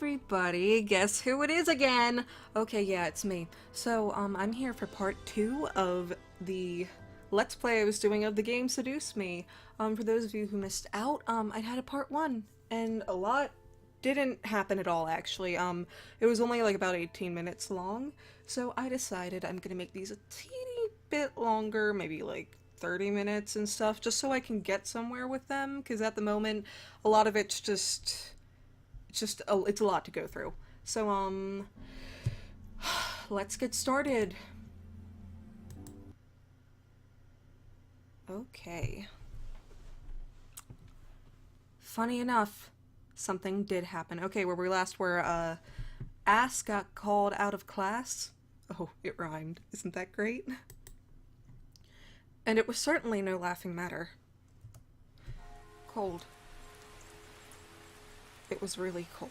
everybody, guess who it is again? Okay, yeah, it's me. So, I'm here for part 2 of the Let's Play I was doing of the game Seduce Me. For those of you who missed out, I had a part 1, and a lot didn't happen at all, actually. It was only like about 18 minutes long, so I decided I'm gonna make these a teeny bit longer, maybe like 30 minutes and stuff, just so I can get somewhere with them, because at the moment, a lot of it's it's a lot to go through. So, let's get started. Okay. Funny enough, something did happen. Okay, where we last were, Ass got called out of class. Oh, it rhymed. Isn't that great? And it was certainly no laughing matter. Cold. It was really cold.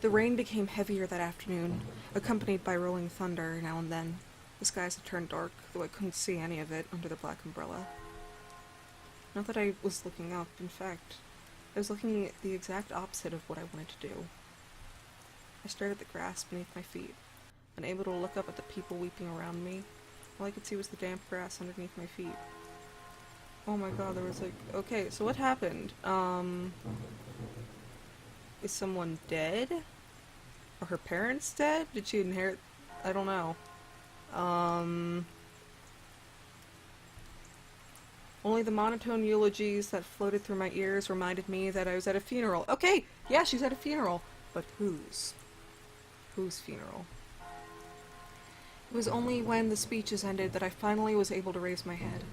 The rain became heavier that afternoon, accompanied by rolling thunder now and then. The skies had turned dark, though I couldn't see any of it under the black umbrella. Not that I was looking up, in fact, I was looking at the exact opposite of what I wanted to do. I stared at the grass beneath my feet, unable to look up at the people weeping around me. All I could see was the damp grass underneath my feet. Oh my god, there was like... Okay, so what happened? Is someone dead? Are her parents dead? Did she inherit... I don't know. Only the monotone eulogies that floated through my ears reminded me that I was at a funeral. Okay, yeah, she's at a funeral. But whose? Whose funeral? It was only when the speeches ended that I finally was able to raise my head.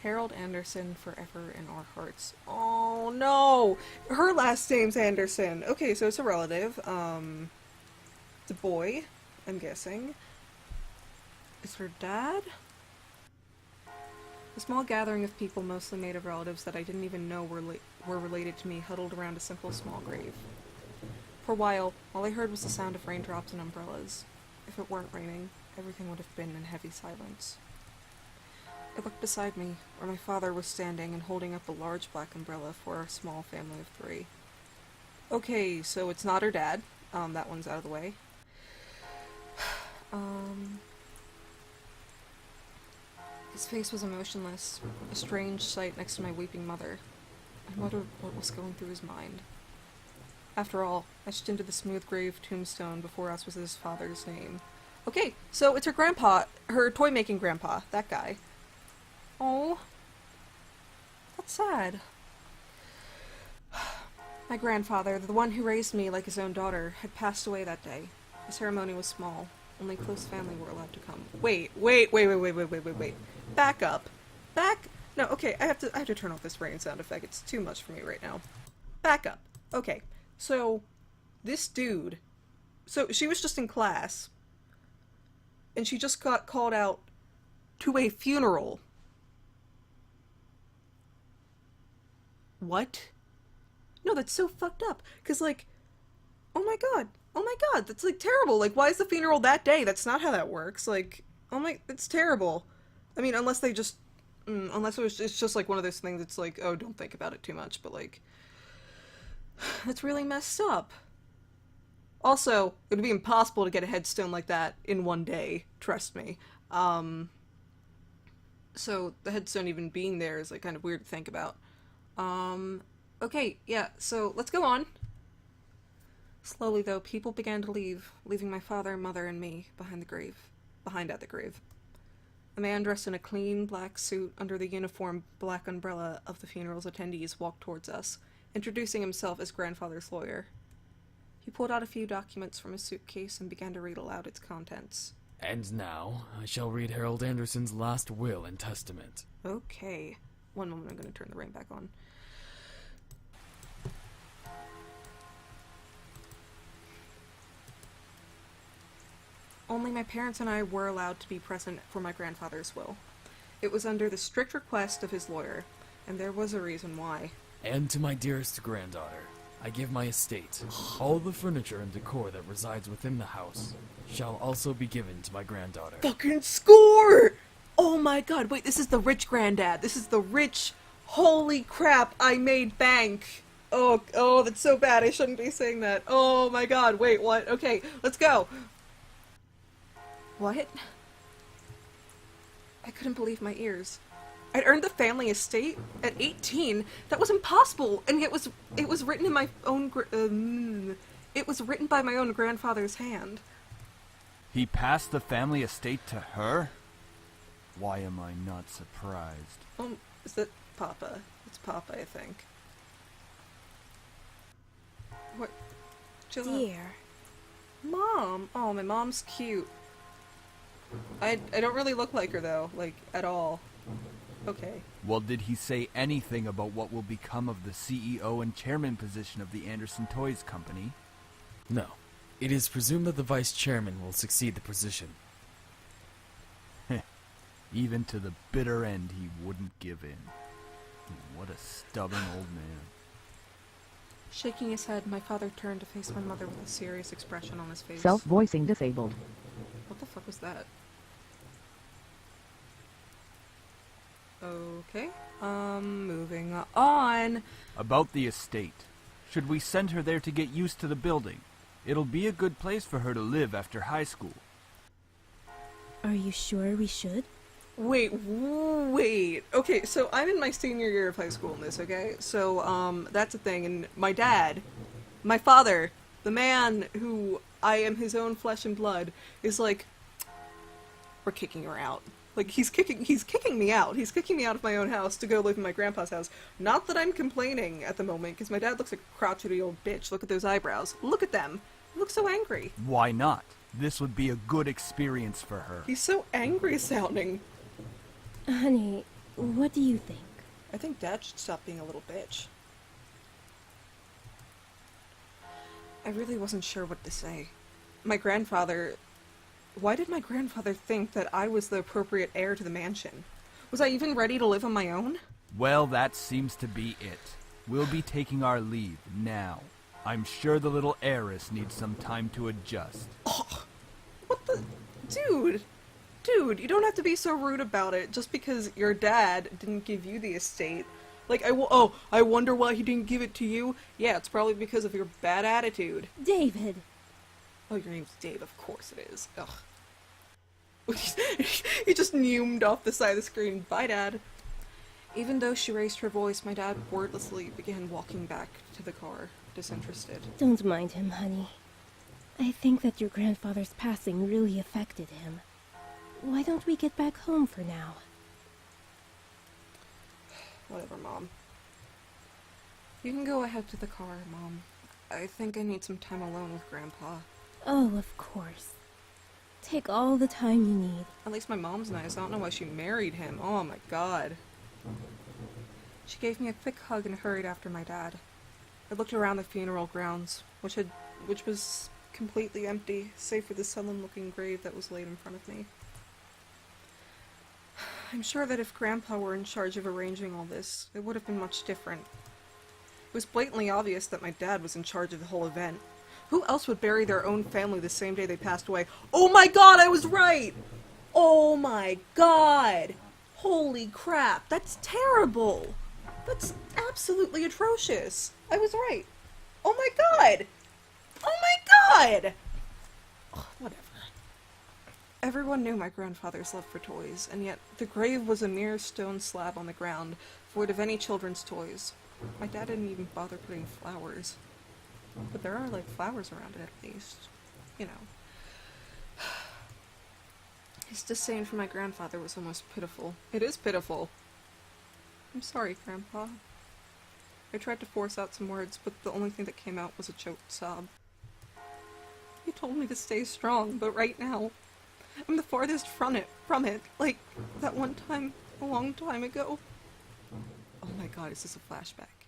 Harold Anderson, forever in our hearts. Oh no! Her last name's Anderson. Okay, so it's a relative. It's a boy, I'm guessing. Is her dad? A small gathering of people, mostly made of relatives that I didn't even know were related to me, huddled around a simple small grave. For a while, all I heard was the sound of raindrops and umbrellas. If it weren't raining, everything would have been in heavy silence. I looked beside me, where my father was standing and holding up a large black umbrella for our small family of 3. Okay, so it's not her dad. That one's out of the way. His face was emotionless, a strange sight next to my weeping mother. I wondered what was going through his mind. After all, etched into the smooth grave tombstone before us was his father's name. Okay, so it's her grandpa, her toy-making grandpa, that guy. Oh, that's sad. My grandfather, the one who raised me like his own daughter, had passed away that day. The ceremony was small. Only close family were allowed to come. Wait. Back up. No, okay, I have to turn off this rain sound effect. It's too much for me right now. Back up. Okay, so this dude, so she was just in class, and she just got called out to a funeral. What? No, that's so fucked up. Cause like, oh my god, that's like terrible. Like, why is the funeral that day? That's not how that works. Like, oh my, it's terrible. I mean, unless they just, unless it's just like one of those things that's like, oh, don't think about it too much, but like, that's really messed up. Also, it would be impossible to get a headstone like that in one day, trust me. So the headstone even being there is like kind of weird to think about. Okay, yeah, so let's go on. Slowly, though, people began to leave, leaving my father, mother, and me behind at the grave. A man dressed in a clean black suit under the uniform black umbrella of the funeral's attendees walked towards us, introducing himself as grandfather's lawyer. He pulled out a few documents from his suitcase and began to read aloud its contents. And now, I shall read Harold Anderson's last will and testament. Okay. One moment, I'm going to turn the rain back on. Only my parents and I were allowed to be present for my grandfather's will. It was under the strict request of his lawyer, and there was a reason why. And to my dearest granddaughter, I give my estate. All the furniture and decor that resides within the house shall also be given to my granddaughter. Fucking score! Oh my god, wait, this is the rich granddad. This is the rich, Holy crap, I made bank! Oh, that's so bad, I shouldn't be saying that. Oh my god, wait, what? Okay, let's go! What? I couldn't believe my ears. I'd earned the family estate at 18. That was impossible, and it was written in my own it was written by my own grandfather's hand. He passed the family estate to her? Why am I not surprised? Is that Papa? It's Papa, I think. What? Chill out. Dear. Mom! Oh, my mom's cute. I don't really look like her, though. Like, at all. Okay. Well, did he say anything about what will become of the CEO and chairman position of the Anderson Toys Company? No. It is presumed that the vice chairman will succeed the position. Even to the bitter end, he wouldn't give in. What a stubborn old man. Shaking his head, my father turned to face my mother with a serious expression on his face. Self-voicing disabled. What the fuck was that? Okay. Moving on. About the estate. Should we send her there to get used to the building? It'll be a good place for her to live after high school. Are you sure we should? Wait. Okay, so I'm in my senior year of high school in this, okay? So, that's a thing, and my dad, my father, the man who I am his own flesh and blood, is like, we're kicking her out. Like, he's kicking me out. He's kicking me out of my own house to go live in my grandpa's house. Not that I'm complaining at the moment, because my dad looks like a crotchety old bitch. Look at those eyebrows. Look at them. He looks so angry. Why not? This would be a good experience for her. He's so angry sounding. Honey, what do you think? I think Dad should stop being a little bitch. I really wasn't sure what to say. My grandfather... Why did my grandfather think that I was the appropriate heir to the mansion? Was I even ready to live on my own? Well, that seems to be it. We'll be taking our leave now. I'm sure the little heiress needs some time to adjust. Oh, what the... Dude, you don't have to be so rude about it just because your dad didn't give you the estate. Like, I wonder why he didn't give it to you? Yeah, it's probably because of your bad attitude. David! Oh, your name's Dave, of course it is. Ugh. He just neumed off the side of the screen. Bye, Dad. Even though she raised her voice, my dad wordlessly began walking back to the car, disinterested. Don't mind him, honey. I think that your grandfather's passing really affected him. Why don't we get back home for now? Whatever, Mom. You can go ahead to the car, Mom. I think I need some time alone with Grandpa. Oh, of course. Take all the time you need. At least my mom's nice. I don't know why she married him. Oh my god. She gave me a quick hug and hurried after my dad. I looked around the funeral grounds, which was completely empty, save for the sullen-looking grave that was laid in front of me. I'm sure that if Grandpa were in charge of arranging all this, it would have been much different. It was blatantly obvious that my dad was in charge of the whole event. Who else would bury their own family the same day they passed away? Oh my god, I was right! Oh my god! Holy crap, that's terrible! That's absolutely atrocious. I was right. Oh my god! Oh my god! Ugh, whatever. Everyone knew my grandfather's love for toys, and yet the grave was a mere stone slab on the ground, void of any children's toys. My dad didn't even bother putting flowers. But there are, like, flowers around it at least. You know. His disdain for my grandfather was almost pitiful. It is pitiful. I'm sorry, Grandpa. I tried to force out some words, but the only thing that came out was a choked sob. You told me to stay strong, but right now, I'm the farthest from it, like that one time, a long time ago. Oh my god, is this a flashback?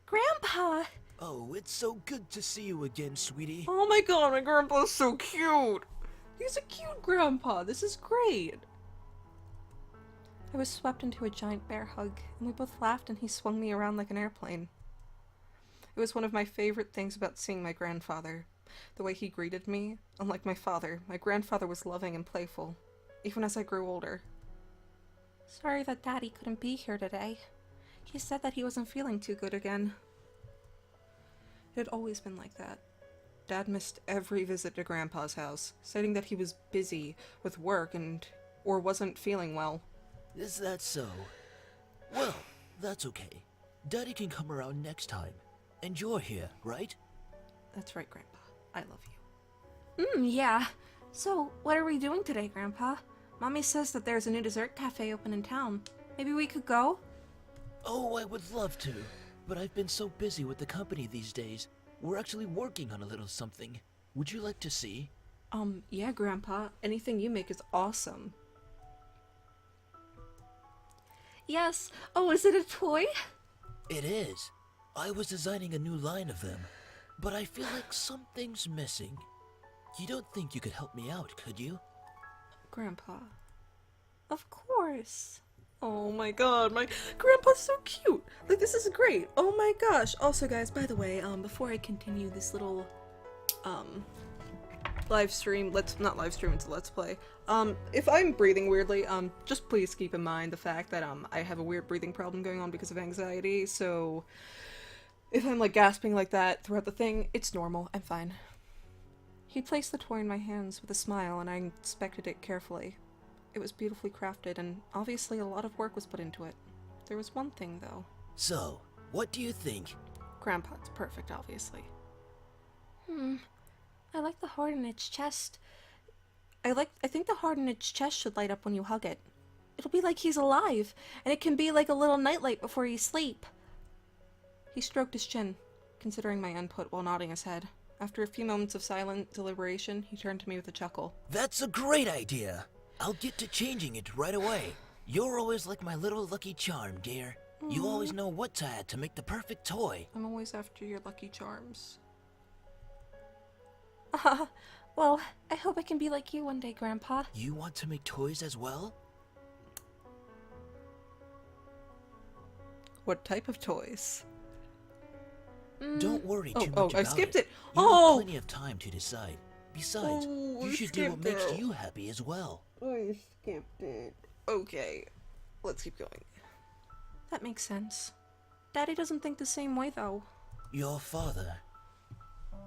Grandpa! Oh, it's so good to see you again, sweetie. Oh my god, my grandpa's so cute! He's a cute grandpa, this is great! I was swept into a giant bear hug, and we both laughed and he swung me around like an airplane. It was one of my favorite things about seeing my grandfather. The way he greeted me. Unlike my father, my grandfather was loving and playful, even as I grew older. Sorry that Daddy couldn't be here today. He said that he wasn't feeling too good again. It had always been like that. Dad missed every visit to Grandpa's house, stating that he was busy with work or wasn't feeling well. Is that so? Well, that's okay. Daddy can come around next time. And you're here, right? That's right, Grandpa. I love you. Yeah. So, what are we doing today, Grandpa? Mommy says that there's a new dessert cafe open in town. Maybe we could go? Oh, I would love to. But I've been so busy with the company these days. We're actually working on a little something. Would you like to see? Yeah, Grandpa. Anything you make is awesome. Yes. Oh, is it a toy? It is. I was designing a new line of them, but I feel like something's missing. You don't think you could help me out, could you? Grandpa. Of course. Oh my god, my grandpa's so cute. Like, this is great. Oh my gosh. Also, guys, by the way, before I continue this little, live stream, not live stream, it's a let's play. If I'm breathing weirdly, just please keep in mind the fact that, I have a weird breathing problem going on because of anxiety, so if I'm, like, gasping like that throughout the thing, it's normal. I'm fine. He placed the toy in my hands with a smile, and I inspected it carefully. It was beautifully crafted, and obviously a lot of work was put into it. There was one thing, though. So, what do you think? Grandpa, it's perfect, obviously. I like the heart in its chest. I think the heart in its chest should light up when you hug it. It'll be like he's alive, and it can be like a little nightlight before you sleep. He stroked his chin, considering my input while nodding his head. After a few moments of silent deliberation, he turned to me with a chuckle. That's a great idea! I'll get to changing it right away. You're always like my little lucky charm, dear. You always know what to add to make the perfect toy. I'm always after your lucky charms. Well, I hope I can be like you one day, Grandpa. You want to make toys as well? What type of toys? Don't worry too much about I skipped it. You Oh! have plenty of time to decide. Besides, Oh, you I should do what skipped makes it. you happy as well. I skipped it. Okay, let's keep going. That makes sense. Daddy doesn't think the same way, though. Your father.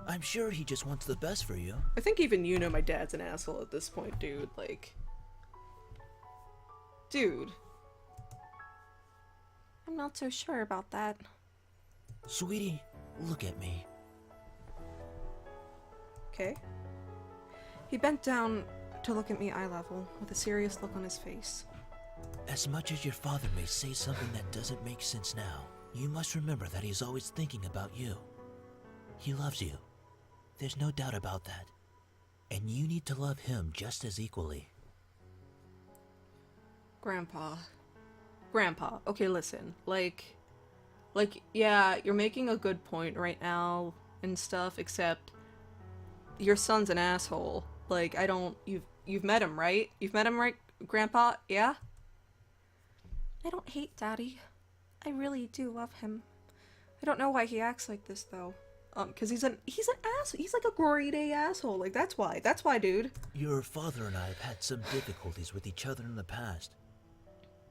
I'm sure he just wants the best for you. I think even you know my dad's an asshole at this point, dude. Like... Dude. I'm not so sure about that. Sweetie, look at me. Okay. He bent down to look at me eye level, with a serious look on his face. As much as your father may say something that doesn't make sense now, you must remember that he's always thinking about you. He loves you. There's no doubt about that. And you need to love him just as equally. Grandpa. Grandpa, okay, listen. Like, yeah, you're making a good point right now and stuff, except your son's an asshole. Like, you've met him, right? You've met him, right, Grandpa? Yeah? I don't hate Daddy. I really do love him. I don't know why he acts like this, though. Cause he's an asshole. He's like a grade A asshole. Like, that's why, dude. Your father and I have had some difficulties with each other in the past.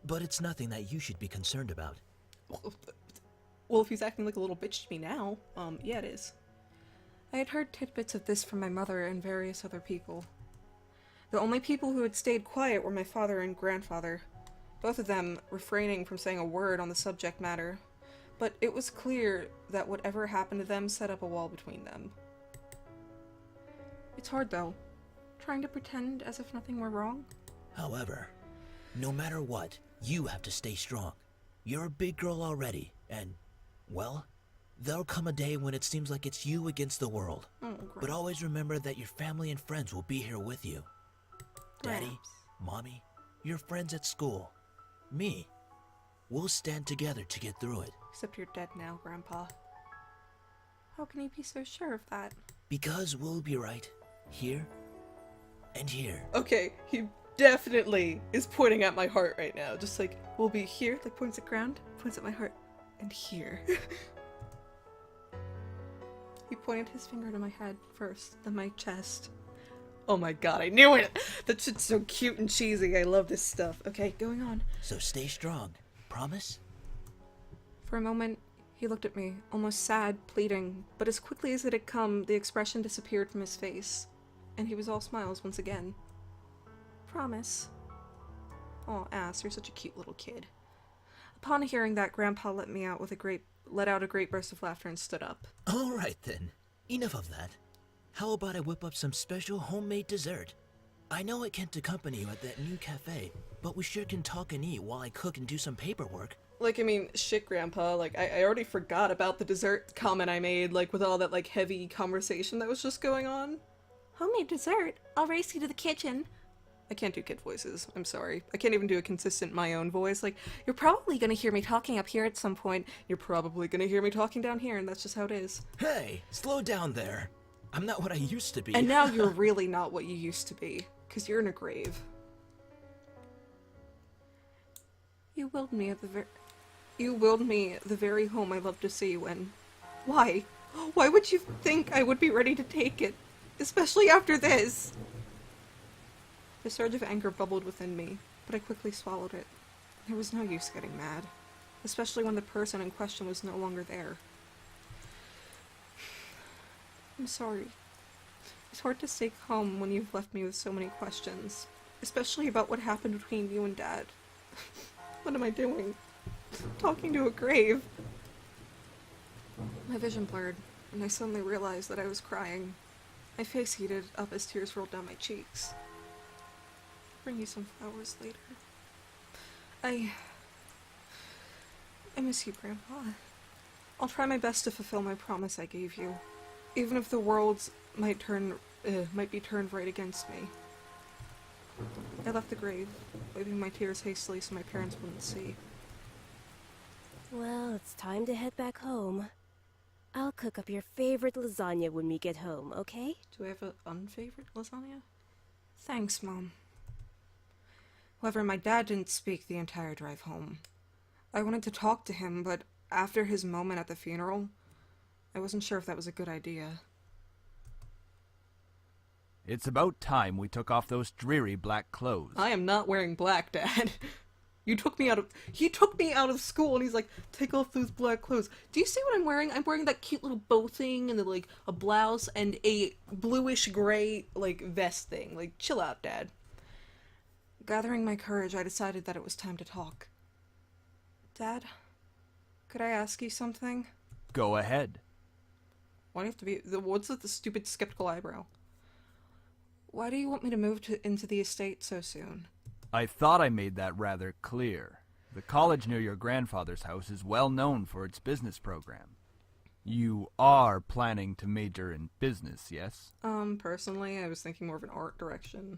But it's nothing that you should be concerned about. Well, if he's acting like a little bitch to me now, yeah, it is. I had heard tidbits of this from my mother and various other people. The only people who had stayed quiet were my father and grandfather, both of them refraining from saying a word on the subject matter. But it was clear that whatever happened to them set up a wall between them. It's hard, though, trying to pretend as if nothing were wrong. However, no matter what, you have to stay strong. You're a big girl already, and, well, there'll come a day when it seems like it's you against the world. Oh, But always remember that your family and friends will be here with you. Daddy, Gramps. Mommy, your friends at school, me. We'll stand together to get through it. Except you're dead now, Grandpa. How can he be so sure of that? Because we'll be right here and here. Okay, he definitely is pointing at my heart right now. Just like, we'll be here, like points at ground, points at my heart, and here. He pointed his finger to my head first, then my chest. Oh my god, I knew it! That shit's so cute and cheesy. I love this stuff. Okay, going on. So stay strong. Promise? For a moment, he looked at me, almost sad, pleading, but as quickly as it had come, the expression disappeared from his face, and he was all smiles once again. Promise. Oh, ass, you're such a cute little kid. Upon hearing that, Grandpa let out a great burst of laughter and stood up. All right then. Enough of that. How about I whip up some special homemade dessert? I know I can't accompany you at that new cafe, but we sure can talk and eat while I cook and do some paperwork. Like, I mean, shit, Grandpa, like, I already forgot about the dessert comment I made, like, with all that, like, heavy conversation that was just going on. Homemade dessert? I'll race you to the kitchen. I can't do kid voices. I'm sorry. I can't even do a consistent my own voice. Like, you're probably gonna hear me talking up here at some point. You're probably gonna hear me talking down here, and that's just how it is. Hey, slow down there. I'm not what I used to be. And now you're really not what you used to be, because you're in a grave. You willed me the very home I love to see you in. Why? Why would you think I would be ready to take it? Especially after this? A surge of anger bubbled within me, but I quickly swallowed it. There was no use getting mad, especially when the person in question was no longer there. I'm sorry. It's hard to stay calm when you've left me with so many questions, especially about what happened between you and Dad. What am I doing? Talking to a grave. My vision blurred, and I suddenly realized that I was crying. My face heated up as tears rolled down my cheeks. I'll bring you some flowers later. I miss you, Grandpa. I'll try my best to fulfill my promise I gave you, even if the world might be turned right against me. I left the grave, wiping my tears hastily so my parents wouldn't see. Well, it's time to head back home. I'll cook up your favorite lasagna when we get home, okay? Do I have an unfavorite lasagna? Thanks, Mom. However, my dad didn't speak the entire drive home. I wanted to talk to him, but after his moment at the funeral, I wasn't sure if that was a good idea. It's about time we took off those dreary black clothes. I am not wearing black, Dad. He took me out of school and he's like, take off those black clothes. Do you see what I'm wearing? I'm wearing that cute little bow thing and then like a blouse and a bluish gray like vest thing. Like, chill out, Dad. Gathering my courage, I decided that it was time to talk. Dad, could I ask you something? Go ahead. Why do you have to be... What's with the stupid skeptical eyebrow? Why do you want me to move into the estate so soon? I thought I made that rather clear. The college near your grandfather's house is well known for its business program. You are planning to major in business, yes? Personally, I was thinking more of an art direction.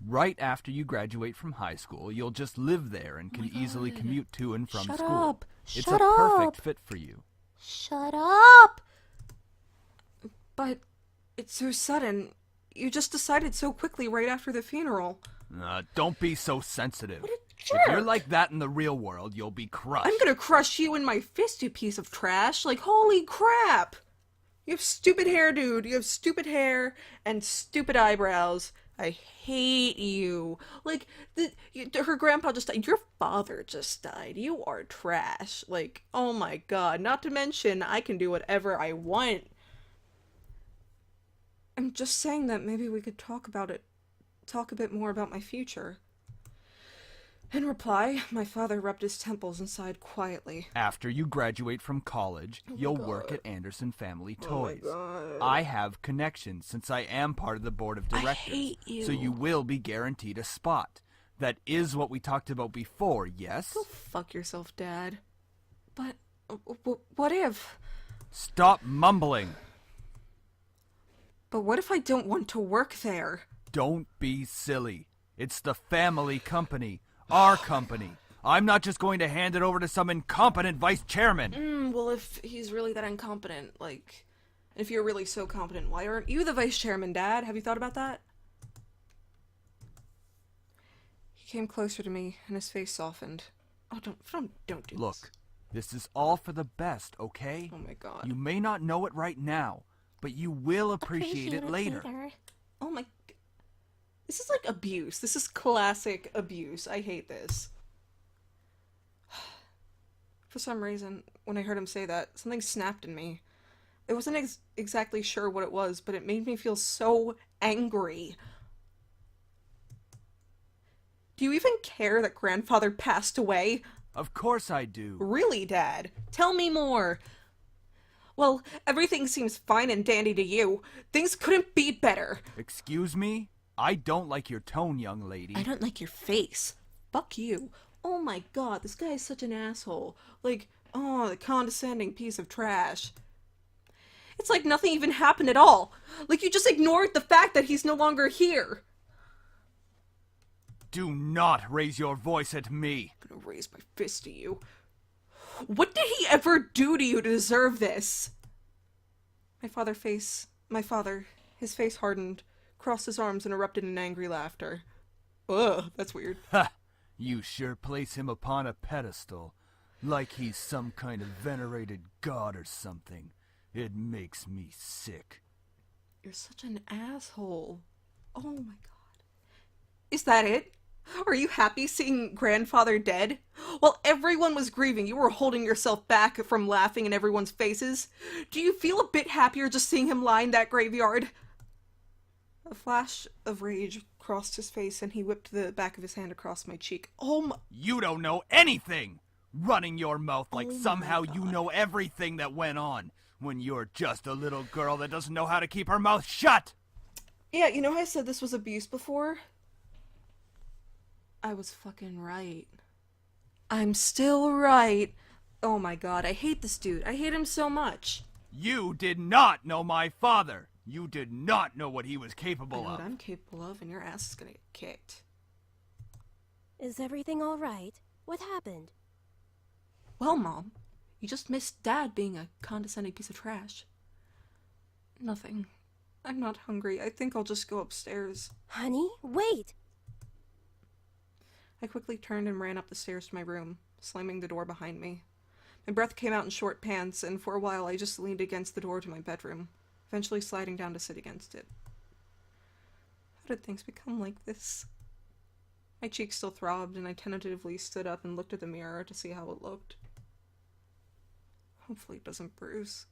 Right after you graduate from high school, you'll just live there and can easily commute to and from Shut school. up! It's Shut a up! perfect fit for you. Shut up! But it's so sudden. You just decided so quickly right after the funeral. Don't be so sensitive. What a If you're jerk. like that in the real world, you'll be crushed. I'm gonna crush you in my fist, you piece of trash. Like, holy crap! You have stupid hair, dude. You have stupid hair and stupid eyebrows. I hate you. Like, her grandpa just died. Your father just died. You are trash. Like, oh my god. Not to mention, I can do whatever I want. I'm just saying that maybe we could talk a bit more about my future. In reply, my father rubbed his temples and sighed quietly. After you graduate from college, you'll work at Anderson Family Toys. I have connections since I am part of the board of directors. I hate you. So you will be guaranteed a spot. That is what we talked about before, yes? Go fuck yourself, Dad. But, what if... Stop mumbling. But what if I don't want to work there? Don't be silly. It's the family company. Our company. I'm not just going to hand it over to some incompetent vice chairman. Well, if he's really that incompetent, like... If you're really so competent, why aren't you the vice chairman, Dad? Have you thought about that? He came closer to me, and his face softened. Oh, don't do Look, this. this is all for the best, okay? Oh my god. You may not know it right now, but you will appreciate it later. Oh my... This is like abuse. This is classic abuse. I hate this. For some reason, when I heard him say that, something snapped in me. I wasn't exactly sure what it was, but it made me feel so angry. Do you even care that grandfather passed away? Of course I do. Really, Dad? Tell me more. Well, everything seems fine and dandy to you. Things couldn't be better. Excuse me? I don't like your tone, young lady. I don't like your face. Fuck you. Oh my god, this guy is such an asshole. Like, oh, the condescending piece of trash. It's like nothing even happened at all. Like you just ignored the fact that he's no longer here. Do not raise your voice at me. I'm gonna raise my fist at you. What did he ever do to you to deserve this? His face hardened, crossed his arms and erupted in angry laughter. Ugh, that's weird. Ha! You sure place him upon a pedestal, like he's some kind of venerated god or something. It makes me sick. You're such an asshole. Oh my god. Is that it? Are you happy seeing grandfather dead? While everyone was grieving, you were holding yourself back from laughing in everyone's faces. Do you feel a bit happier just seeing him lie in that graveyard? A flash of rage crossed his face and he whipped the back of his hand across my cheek. Oh my... You don't know anything! Running your mouth like Oh my somehow you God. know everything that went on, when you're just a little girl that doesn't know how to keep her mouth shut! Yeah, you know how I said this was abuse before? I was fucking right. I'm still right. Oh my god, I hate this dude. I hate him so much. You did not know my father! You did not know what he was I capable know what of. I'm capable of, and your ass is gonna get kicked. Is everything all right? What happened? Well, Mom, you just missed Dad being a condescending piece of trash. Nothing. I'm not hungry. I think I'll just go upstairs. Honey, wait! I quickly turned and ran up the stairs to my room, slamming the door behind me. My breath came out in short pants, and for a while I just leaned against the door to my bedroom, eventually sliding down to sit against it. How did things become like this? My cheeks still throbbed, and I tentatively stood up and looked at the mirror to see how it looked. Hopefully it doesn't bruise.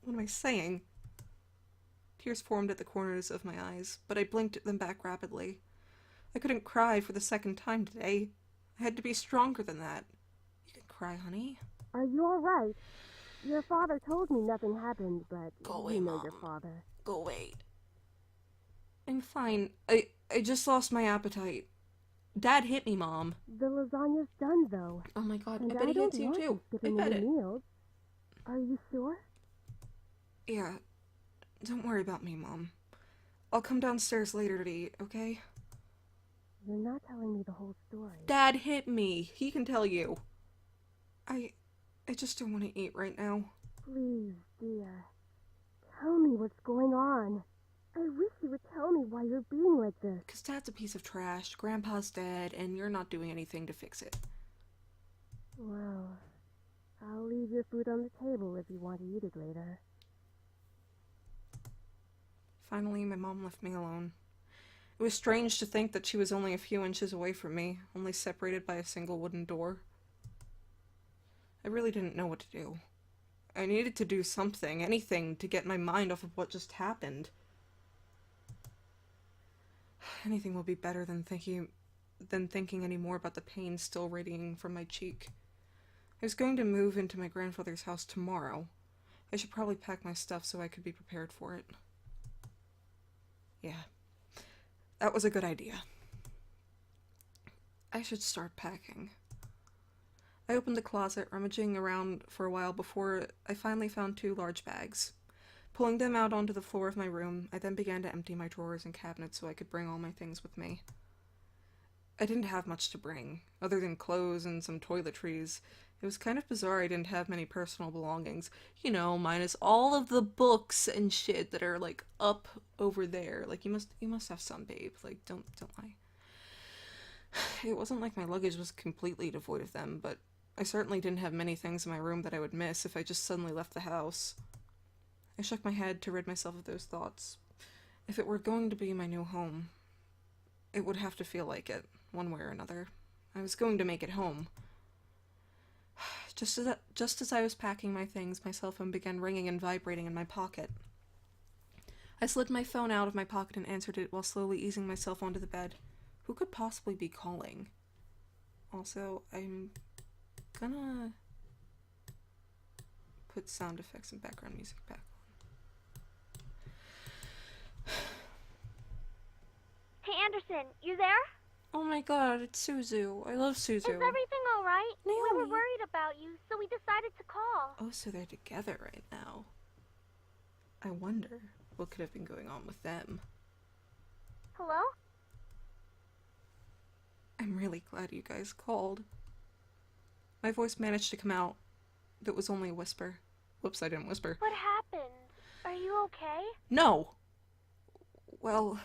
What am I saying? Tears formed at the corners of my eyes, but I blinked them back rapidly. I couldn't cry for the second time today. I had to be stronger than that. You can cry, honey. Are you all right? Your father told me nothing happened, but Go away, you know your Mom. father. Go away. I'm fine. I just lost my appetite. Dad hit me, Mom. The lasagna's done, though. Oh my god, And I bet he don't hits you want too. I skipping bet any it. meals. Are you sure? Yeah. Don't worry about me, Mom. I'll come downstairs later to eat, okay? You're not telling me the whole story. Dad hit me. He can tell you. I just don't want to eat right now. Please, dear. Tell me what's going on. I wish you would tell me why you're being like this. Because Dad's a piece of trash, Grandpa's dead, and you're not doing anything to fix it. Well, I'll leave your food on the table if you want to eat it later. Finally, my mom left me alone. It was strange to think that she was only a few inches away from me, only separated by a single wooden door. I really didn't know what to do. I needed to do something, anything, to get my mind off of what just happened. Anything will be better than thinking any more about the pain still radiating from my cheek. I was going to move into my grandfather's house tomorrow. I should probably pack my stuff so I could be prepared for it. Yeah, that was a good idea. I should start packing. I opened the closet, rummaging around for a while before I finally found 2 large bags. Pulling them out onto the floor of my room, I then began to empty my drawers and cabinets so I could bring all my things with me. I didn't have much to bring, other than clothes and some toiletries. It was kind of bizarre I didn't have many personal belongings. You know, minus all of the books and shit that are, like, up over there. Like, you must have some, babe. Like, don't lie. It wasn't like my luggage was completely devoid of them, but I certainly didn't have many things in my room that I would miss if I just suddenly left the house. I shook my head to rid myself of those thoughts. If it were going to be my new home, it would have to feel like it, one way or another. I was going to make it home. Just as I was packing my things, my cell phone began ringing and vibrating in my pocket. I slid my phone out of my pocket and answered it while slowly easing myself onto the bed. Who could possibly be calling? Also, I'm gonna put sound effects and background music back on. Hey Anderson, you there? Oh my god, it's Suzu. I love Suzu. Is everything alright? We were Naomi. worried about you, so we decided to call. Oh, so they're together right now. I wonder what could have been going on with them. Hello? I'm really glad you guys called. My voice managed to come out. It was only a whisper. Whoops, I didn't whisper. What happened? Are you okay? No! Well,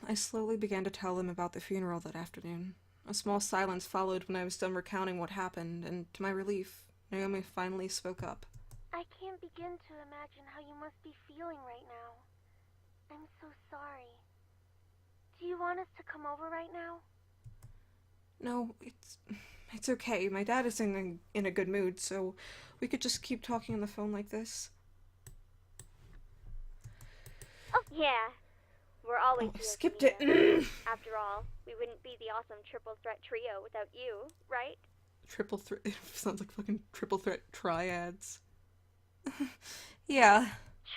I slowly began to tell them about the funeral that afternoon. A small silence followed when I was done recounting what happened, and to my relief, Naomi finally spoke up. I can't begin to imagine how you must be feeling right now. I'm so sorry. Do you want us to come over right now? No, it's okay. My dad is in a good mood, so we could just keep talking on the phone like this. Oh, yeah. We're always Oh, I here to skipped meet it. us. After all, we wouldn't be the awesome triple threat trio without you, right? Triple threat. It sounds like fucking triple threat triads. Yeah.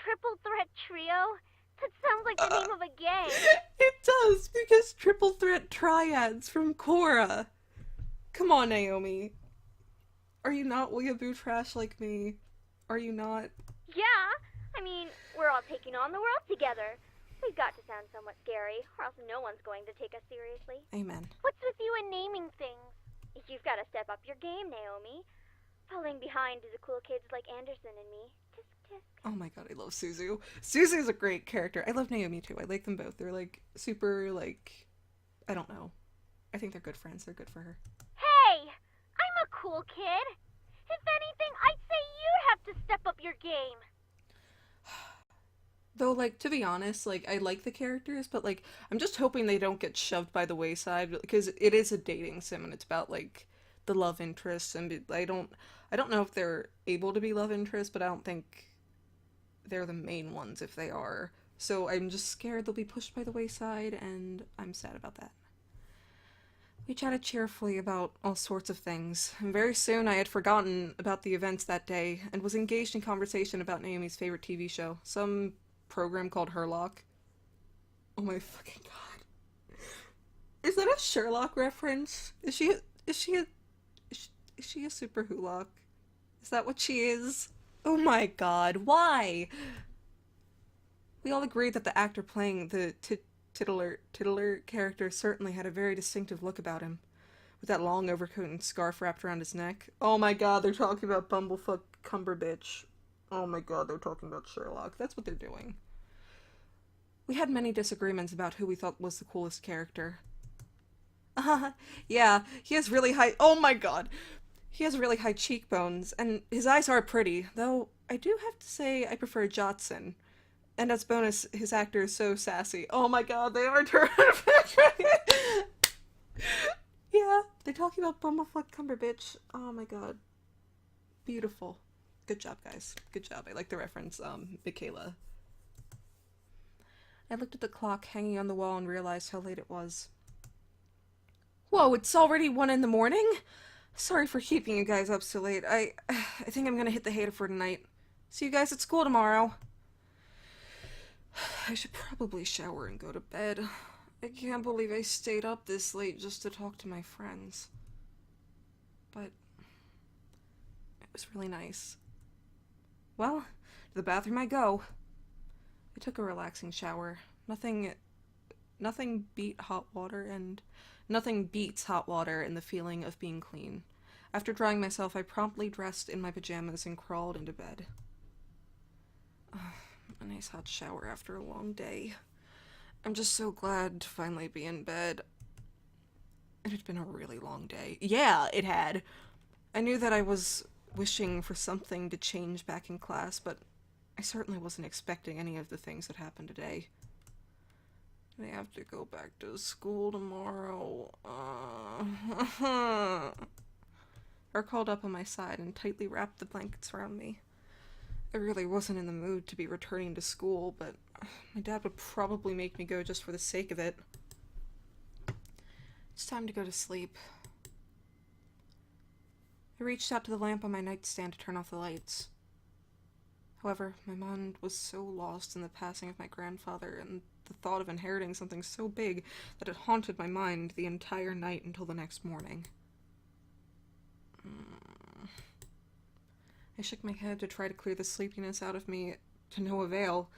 Triple threat trio? That sounds like the name of a gang. It does, because triple threat triads from Korra. Come on, Naomi. Are you not weeaboo trash like me? Are you not? Yeah, I mean, we're all taking on the world together. We've got to sound somewhat scary, or else no one's going to take us seriously. Amen. What's with you and naming things? You've got to step up your game, Naomi. Falling behind the cool kids like Anderson and me. Tisk, tisk. Oh my god, I love Suzu. Suzu's a great character. I love Naomi too. I like them both. They're like super I don't know. I think they're good friends. They're good for her. Hey! I'm a cool kid. If anything, I'd say you have to step up your game. Though, to be honest, I like the characters, but, I'm just hoping they don't get shoved by the wayside, because it is a dating sim, and it's about, the love interests, and I don't know if they're able to be love interests, but I don't think they're the main ones if they are. So I'm just scared they'll be pushed by the wayside, and I'm sad about that. We chatted cheerfully about all sorts of things, and very soon I had forgotten about the events that day, and was engaged in conversation about Naomi's favorite TV show, some program called Herlock. Oh my fucking god. Is that a Sherlock reference? Is she a super Hulock? Is that what she is? Oh my god, why? We all agreed that the actor playing the titular character certainly had a very distinctive look about him, with that long overcoat and scarf wrapped around his neck. Oh my god, they're talking about Bumblefuck Cumberbitch. Oh my god, they're talking about Sherlock. That's what they're doing. We had many disagreements about who we thought was the coolest character. Yeah, he has really high— oh my god! He has really high cheekbones, and his eyes are pretty, though I do have to say I prefer Jotson. And as bonus, his actor is so sassy. Oh my god, they are terrific! Yeah, they're talking about Bumblefuck Cumberbitch. Oh my god. Beautiful. Good job, guys. Good job. I like the reference, Michaela. I looked at the clock hanging on the wall and realized how late it was. Whoa, it's already 1 in the morning? Sorry for keeping you guys up so late. I think I'm gonna hit the hater for tonight. See you guys at school tomorrow. I should probably shower and go to bed. I can't believe I stayed up this late just to talk to my friends. But it was really nice. Well, to the bathroom I go. I took a relaxing shower. Nothing beat hot water, and nothing beats hot water and the feeling of being clean. After drying myself, I promptly dressed in my pajamas and crawled into bed. A nice hot shower after a long day. I'm just so glad to finally be in bed. It had been a really long day. Yeah, it had. I knew that I was wishing for something to change back in class, but I certainly wasn't expecting any of the things that happened today. I have to go back to school tomorrow. or curled up on my side and tightly wrapped the blankets around me. I really wasn't in the mood to be returning to school, but my dad would probably make me go just for the sake of it. It's time to go to sleep. I reached out to the lamp on my nightstand to turn off the lights. However, my mind was so lost in the passing of my grandfather and the thought of inheriting something so big that it haunted my mind the entire night until the next morning. I shook my head to try to clear the sleepiness out of me, to no avail.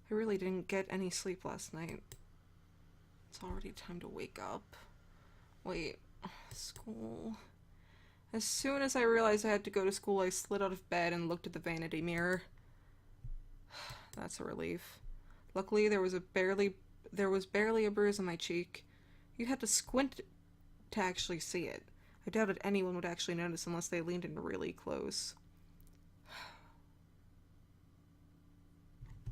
I really didn't get any sleep last night. It's already time to wake up. Wait, school. As soon as I realized I had to go to school, I slid out of bed and looked at the vanity mirror. That's a relief. Luckily, there was barely a bruise on my cheek. You had to squint to actually see it. I doubted anyone would actually notice unless they leaned in really close.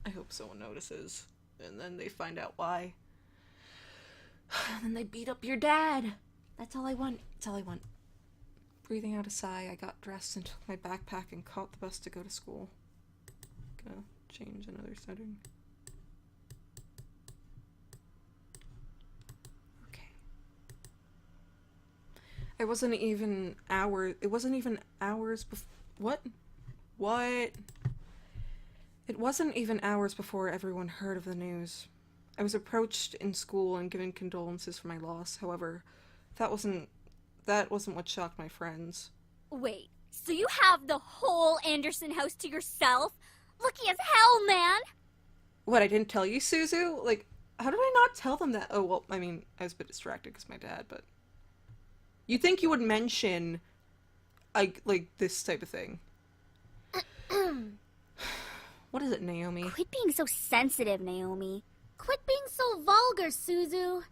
I hope someone notices, and then they find out why. And then they beat up your dad. That's all I want. That's all I want. Breathing out a sigh, I got dressed and took my backpack and caught the bus to go to school. Gonna change another setting. Okay. It wasn't even hours before. What? It wasn't even hours before everyone heard of the news. I was approached in school and given condolences for my loss. However, that wasn't what shocked my friends. Wait, so you have the whole Anderson house to yourself? Lucky as hell, man! What, I didn't tell you, Suzu? Like, how did I not tell them that? Oh, well, I mean, I was a bit distracted because my dad, but... You'd think you would mention, like this type of thing. What is it, Naomi? Quit being so sensitive, Naomi. Quit being so vulgar, Suzu.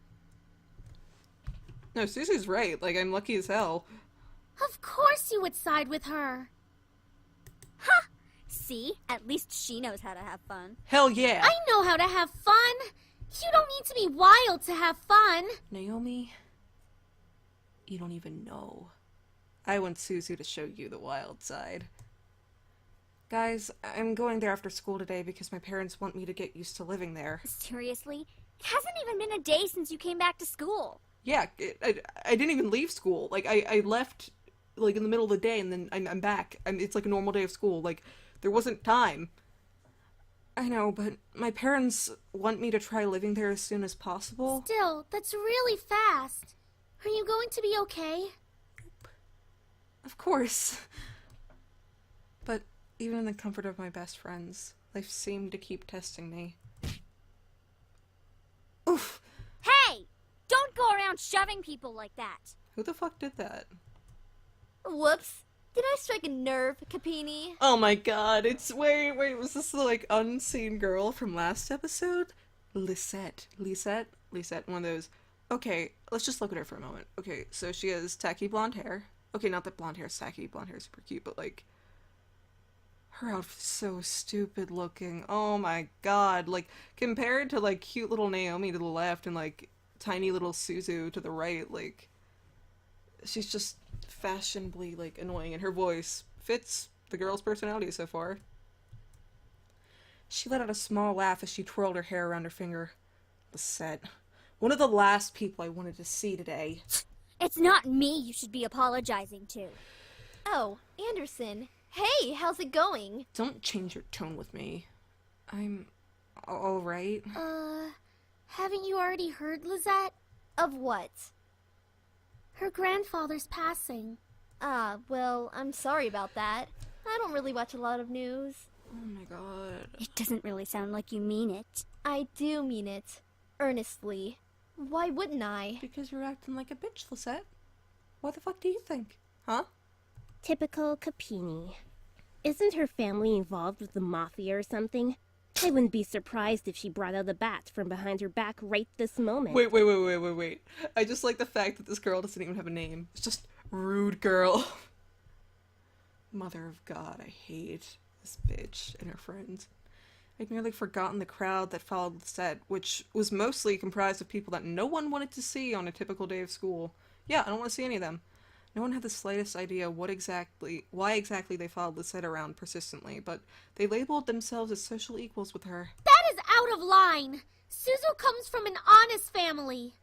No, Suzu's right. Like, I'm lucky as hell. Of course you would side with her. Huh! See? At least she knows how to have fun. Hell yeah! I know how to have fun. You don't need to be wild to have fun. Naomi, you don't even know. I want Suzu to show you the wild side. Guys, I'm going there after school today because my parents want me to get used to living there. Seriously? It hasn't even been a day since you came back to school. Yeah, I didn't even leave school. Like, I left, like, in the middle of the day, and then I'm back. It's like a normal day of school. Like, there wasn't time. I know, but my parents want me to try living there as soon as possible. Still, that's really fast. Are you going to be okay? Of course. But even in the comfort of my best friends, life seemed to keep testing me. Oof! Hey! Don't go around shoving people like that. Who the fuck did that? Whoops. Did I strike a nerve, Capini? Oh my god, it's... Wait, was this the, like, unseen girl from last episode? Lisette, one of those. Okay, let's just look at her for a moment. Okay, so she has tacky blonde hair. Okay, not that blonde hair is tacky, blonde hair is super cute, but, like... Her outfit's so stupid looking. Oh my god, like, compared to, like, cute little Naomi to the left and, like, tiny little Suzu to the right, like... She's just fashionably, like, annoying, and her voice fits the girl's personality so far. She let out a small laugh as she twirled her hair around her finger. Lisette. One of the last people I wanted to see today. It's not me you should be apologizing to. Oh, Anderson. Hey, how's it going? Don't change your tone with me. I'm alright. Haven't you already heard, Lizette? Of what? Her grandfather's passing. Ah, well, I'm sorry about that. I don't really watch a lot of news. Oh my god. It doesn't really sound like you mean it. I do mean it. Earnestly. Why wouldn't I? Because you're acting like a bitch, Lisette. What the fuck do you think? Huh? Typical Capini. Isn't her family involved with the mafia or something? I wouldn't be surprised if she brought out a bat from behind her back right this moment. Wait. I just like the fact that this girl doesn't even have a name. It's just rude girl. Mother of God, I hate this bitch and her friends. I'd nearly forgotten the crowd that followed the set, which was mostly comprised of people that no one wanted to see on a typical day of school. Yeah, I don't want to see any of them. No one had the slightest idea why exactly they followed Lisette around persistently, but they labeled themselves as social equals with her. That is out of line. Suzu comes from an honest family.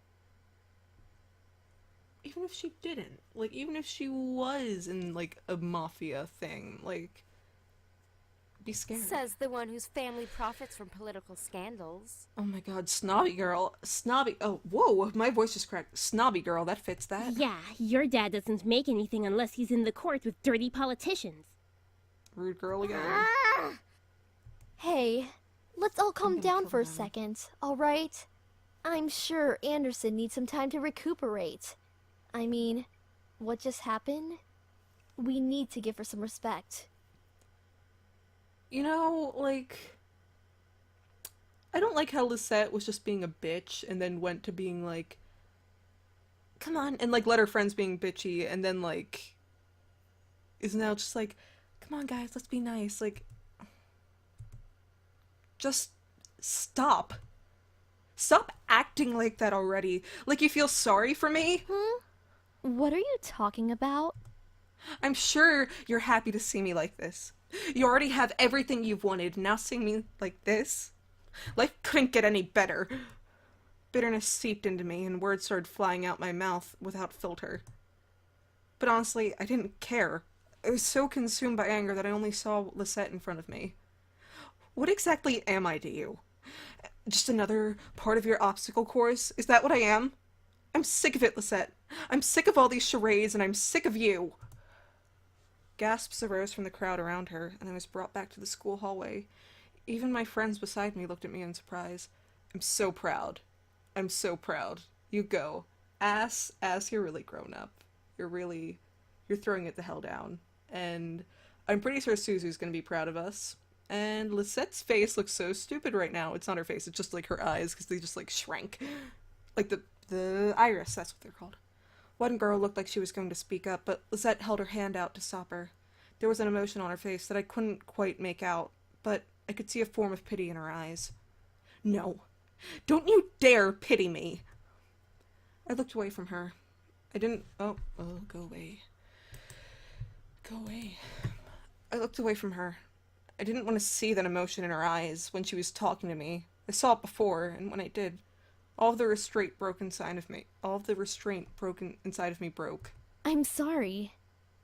Even if she didn't, like, even if she was in, like, a mafia thing, like, be scared. Says the one whose family profits from political scandals. Oh my god, snobby girl. Snobby. Oh, whoa, my voice just cracked. Snobby girl, that fits that. Yeah, your dad doesn't make anything unless he's in the court with dirty politicians. Rude girl again. Hey, let's all calm down for a down. second, alright? I'm sure Anderson needs some time to recuperate. I mean, what just happened? We need to give her some respect. You know, like, I don't like how Lisette was just being a bitch and then went to being like, come on, and like let her friends being bitchy and then like is now just like, come on guys, let's be nice. Like, just stop. Stop acting like that already. Like you feel sorry for me? What are you talking about? I'm sure you're happy to see me like this. You already have everything you've wanted, now seeing me like this? Life couldn't get any better. Bitterness seeped into me, and words started flying out my mouth without filter. But honestly, I didn't care. I was so consumed by anger that I only saw Lisette in front of me. What exactly am I to you? Just another part of your obstacle course? Is that what I am? I'm sick of it, Lisette. I'm sick of all these charades, and I'm sick of you. Gasps arose from the crowd around her, and I was brought back to the school hallway. Even my friends beside me looked at me in surprise. I'm so proud. I'm so proud. You go. Ass, you're really grown up. You're throwing it the hell down. And I'm pretty sure Suzu's gonna be proud of us. And Lisette's face looks so stupid right now. It's not her face, it's just like her eyes, because they just like shrank. Like the iris, that's what they're called. One girl looked like she was going to speak up, but Lisette held her hand out to stop her. There was an emotion on her face that I couldn't quite make out, but I could see a form of pity in her eyes. No. Don't you dare pity me! I looked away from her. I didn't... Oh, go away. Go away. I looked away from her. I didn't want to see that emotion in her eyes when she was talking to me. I saw it before, and when I did, all of the restraint broke inside of me. Broke. I'm sorry.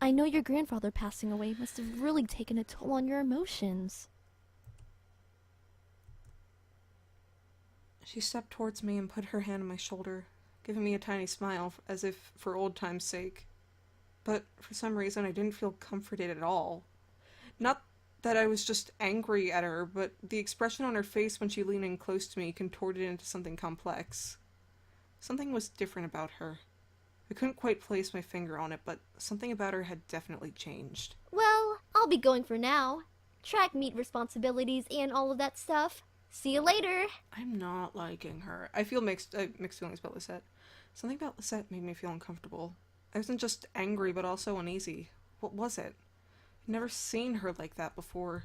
I know your grandfather passing away must have really taken a toll on your emotions. She stepped towards me and put her hand on my shoulder, giving me a tiny smile, as if for old time's sake. But for some reason I didn't feel comforted at all. Not that I was just angry at her, but the expression on her face when she leaned in close to me contorted into something complex. Something was different about her. I couldn't quite place my finger on it, but something about her had definitely changed. Well, I'll be going for now. Track meet responsibilities and all of that stuff. See you later. I'm not liking her. I feel mixed feelings about Lisette. Something about Lisette made me feel uncomfortable. I wasn't just angry, but also uneasy. What was it? I'd never seen her like that before.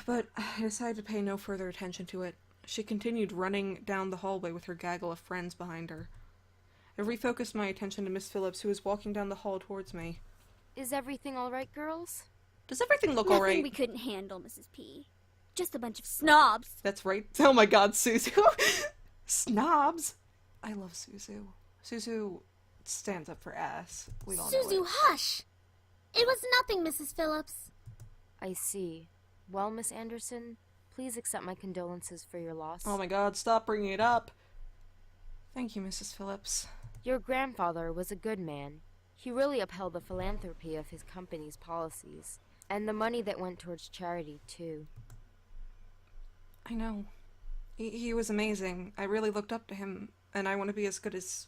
But I decided to pay no further attention to it. She continued running down the hallway with her gaggle of friends behind her. I refocused my attention to Miss Phillips, who was walking down the hall towards me. Is everything all right, girls? Does everything look Nothing alright? we couldn't handle, Mrs. P. Just a bunch of snobs. That's right. Oh my god, Suzu. Snobs. I love Suzu. Suzu stands up for ass. We all know Suzu, it. hush! It was nothing, Mrs. Phillips. I see. Well, Miss Anderson, please accept my condolences for your loss. Oh my god, stop bringing it up. Thank you, Mrs. Phillips. Your grandfather was a good man. He really upheld the philanthropy of his company's policies, and the money that went towards charity, too. I know. He was amazing. I really looked up to him, and I want to be as good as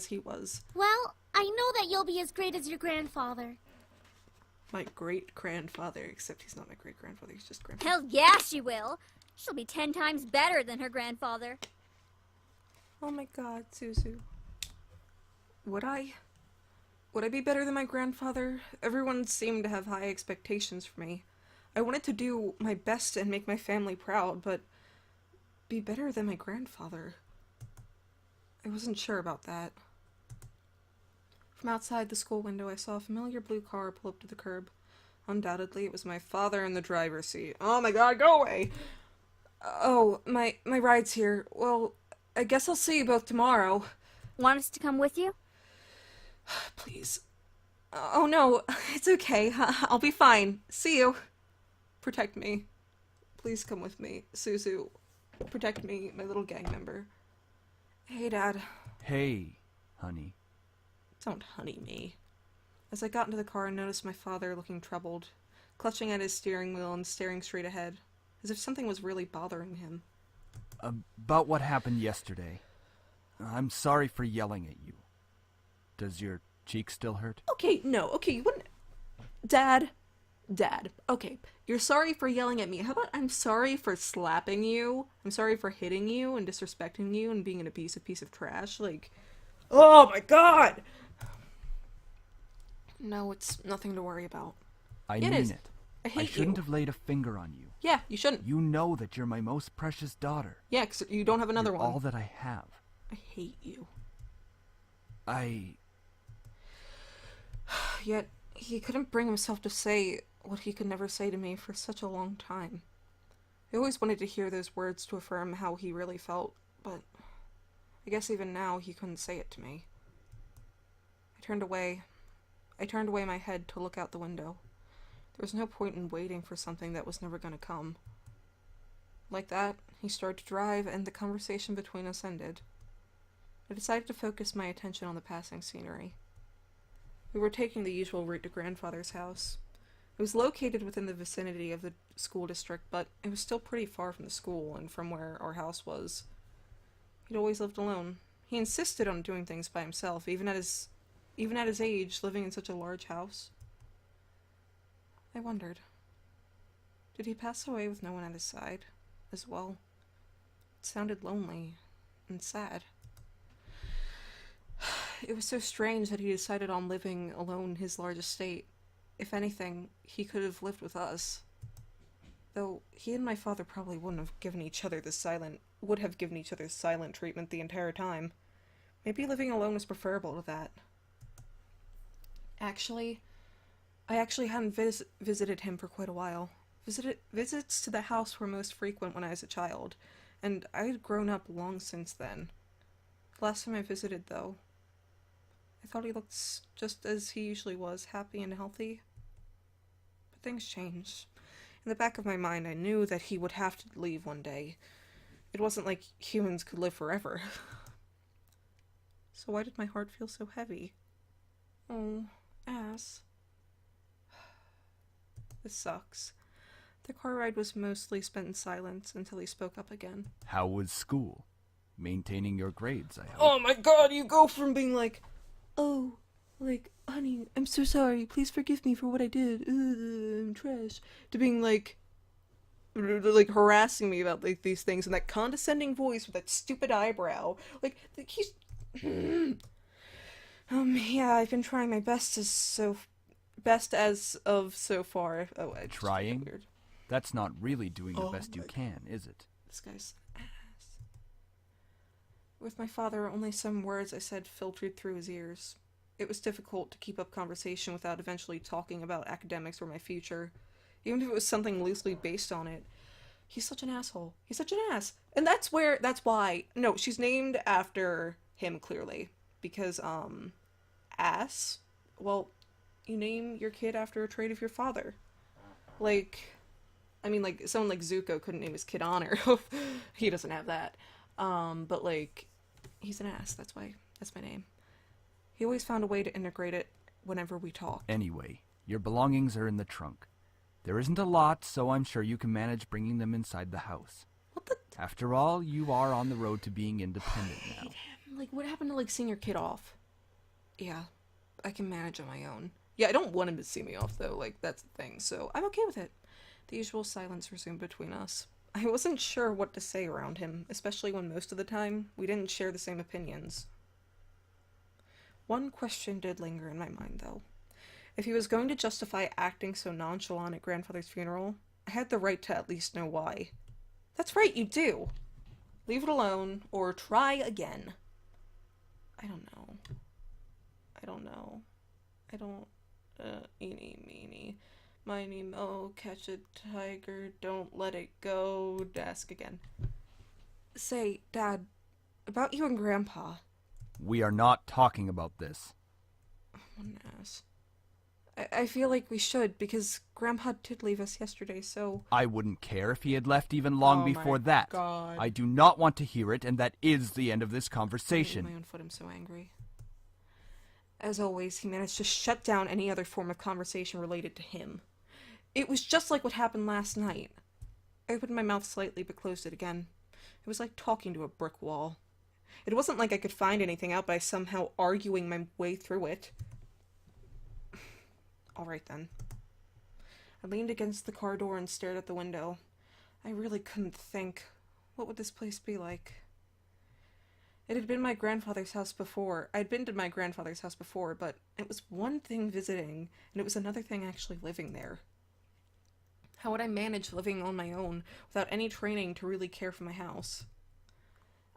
he was. Well, I know that you'll be as great as your grandfather. My great-grandfather, except he's not my great-grandfather, he's just grandfather. Hell yeah, she will. She'll be 10 times better than her grandfather. Oh my god, Suzu. Would I? Would I be better than my grandfather? Everyone seemed to have high expectations for me. I wanted to do my best and make my family proud, but be better than my grandfather. I wasn't sure about that. From outside the school window, I saw a familiar blue car pull up to the curb. Undoubtedly, it was my father in the driver's seat. Oh my god, go away! Oh, my ride's here. Well, I guess I'll see you both tomorrow. Want us to come with you? Please. Oh no, it's okay. I'll be fine. See you. Protect me. Please come with me. Suzu. Protect me, my little gang member. Hey, Dad. Hey, honey. Don't honey me. As I got into the car, I noticed my father looking troubled, clutching at his steering wheel and staring straight ahead, as if something was really bothering him. About what happened yesterday. I'm sorry for yelling at you. Does your cheek still hurt? Okay, no, okay, you wouldn't... Dad, okay, you're sorry for yelling at me. How about I'm sorry for slapping you? I'm sorry for hitting you and disrespecting you and being an abusive piece of trash? Like, oh my god! No, it's nothing to worry about. I Yeah, mean it. I hate shouldn't you. have laid a finger on you. Yeah, you shouldn't. You know that you're my most precious daughter. Yeah, 'cause you don't have another You're one. all that I have. I hate you. Yet, he couldn't bring himself to say what he could never say to me for such a long time. I always wanted to hear those words to affirm how he really felt, but I guess even now he couldn't say it to me. I turned away my head to look out the window. There was no point in waiting for something that was never going to come. Like that, he started to drive, and the conversation between us ended. I decided to focus my attention on the passing scenery. We were taking the usual route to grandfather's house. It was located within the vicinity of the school district, but it was still pretty far from the school and from where our house was. He'd always lived alone. He insisted on doing things by himself, even at his age, living in such a large house. I wondered, did he pass away with no one at his side as well? It sounded lonely and sad. It was so strange that he decided on living alone in his large estate. If anything, he could have lived with us. Though he and my father probably would have given each other silent treatment the entire time. Maybe living alone was preferable to that. I actually hadn't visited him for quite a while. Visits to the house were most frequent when I was a child, and I had grown up long since then. The last time I visited, though, I thought he looked just as he usually was, happy and healthy. But things changed. In the back of my mind, I knew that he would have to leave one day. It wasn't like humans could live forever. So why did my heart feel so heavy? Oh, ass. This sucks. The car ride was mostly spent in silence until he spoke up again. How was school? Maintaining your grades, I hope. Oh my god, you go from being like, oh, like, honey, I'm so sorry, please forgive me for what I did, I'm trash, to being like harassing me about like these things in that condescending voice with that stupid eyebrow. Like, he's... yeah, I've been trying my best as of so far. Oh, I just Trying? feel weird. That's not really doing the Oh best you my can, is it? This guy's ass. With my father, only some words I said filtered through his ears. It was difficult to keep up conversation without eventually talking about academics or my future, even if it was something loosely based on it. He's such an asshole. He's such an ass. And that's why, no, she's named after him, clearly. Because, ass? Well, you name your kid after a trait of your father. Like, I mean, like, someone like Zuko couldn't name his kid Honor. He doesn't have that. But, like, he's an ass. That's my name. He always found a way to integrate it whenever we talked. Anyway, your belongings are in the trunk. There isn't a lot, so I'm sure you can manage bringing them inside the house. What the... After all, you are on the road to being independent now. Like, what happened to, like, seeing your kid off? Yeah, I can manage on my own. Yeah, I don't want him to see me off, though. Like, that's the thing, so I'm okay with it. The usual silence resumed between us. I wasn't sure what to say around him, especially when most of the time we didn't share the same opinions. One question did linger in my mind, though. If he was going to justify acting so nonchalant at grandfather's funeral, I had the right to at least know why. That's right, you do! Leave it alone, or try again. I don't know. I don't know. I don't, eeny, meeny, miny, mo, catch a tiger, don't let it go, ask again. Say, Dad, about you and Grandpa. We are not talking about this. What an ass. I feel like we should, because Grandpa did leave us yesterday, so... I wouldn't care if he had left even long Oh before my that. God. I do not want to hear it, and that is the end of this I conversation. my own foot, I'm so angry. As always, he managed to shut down any other form of conversation related to him. It was just like what happened last night. I opened my mouth slightly, but closed it again. It was like talking to a brick wall. It wasn't like I could find anything out by somehow arguing my way through it. Alright then. I leaned against the car door and stared at the window. I really couldn't think. What would this place be like? It had been my grandfather's house before. I'd been to my grandfather's house before, but it was one thing visiting, and it was another thing actually living there. How would I manage living on my own without any training to really care for my house?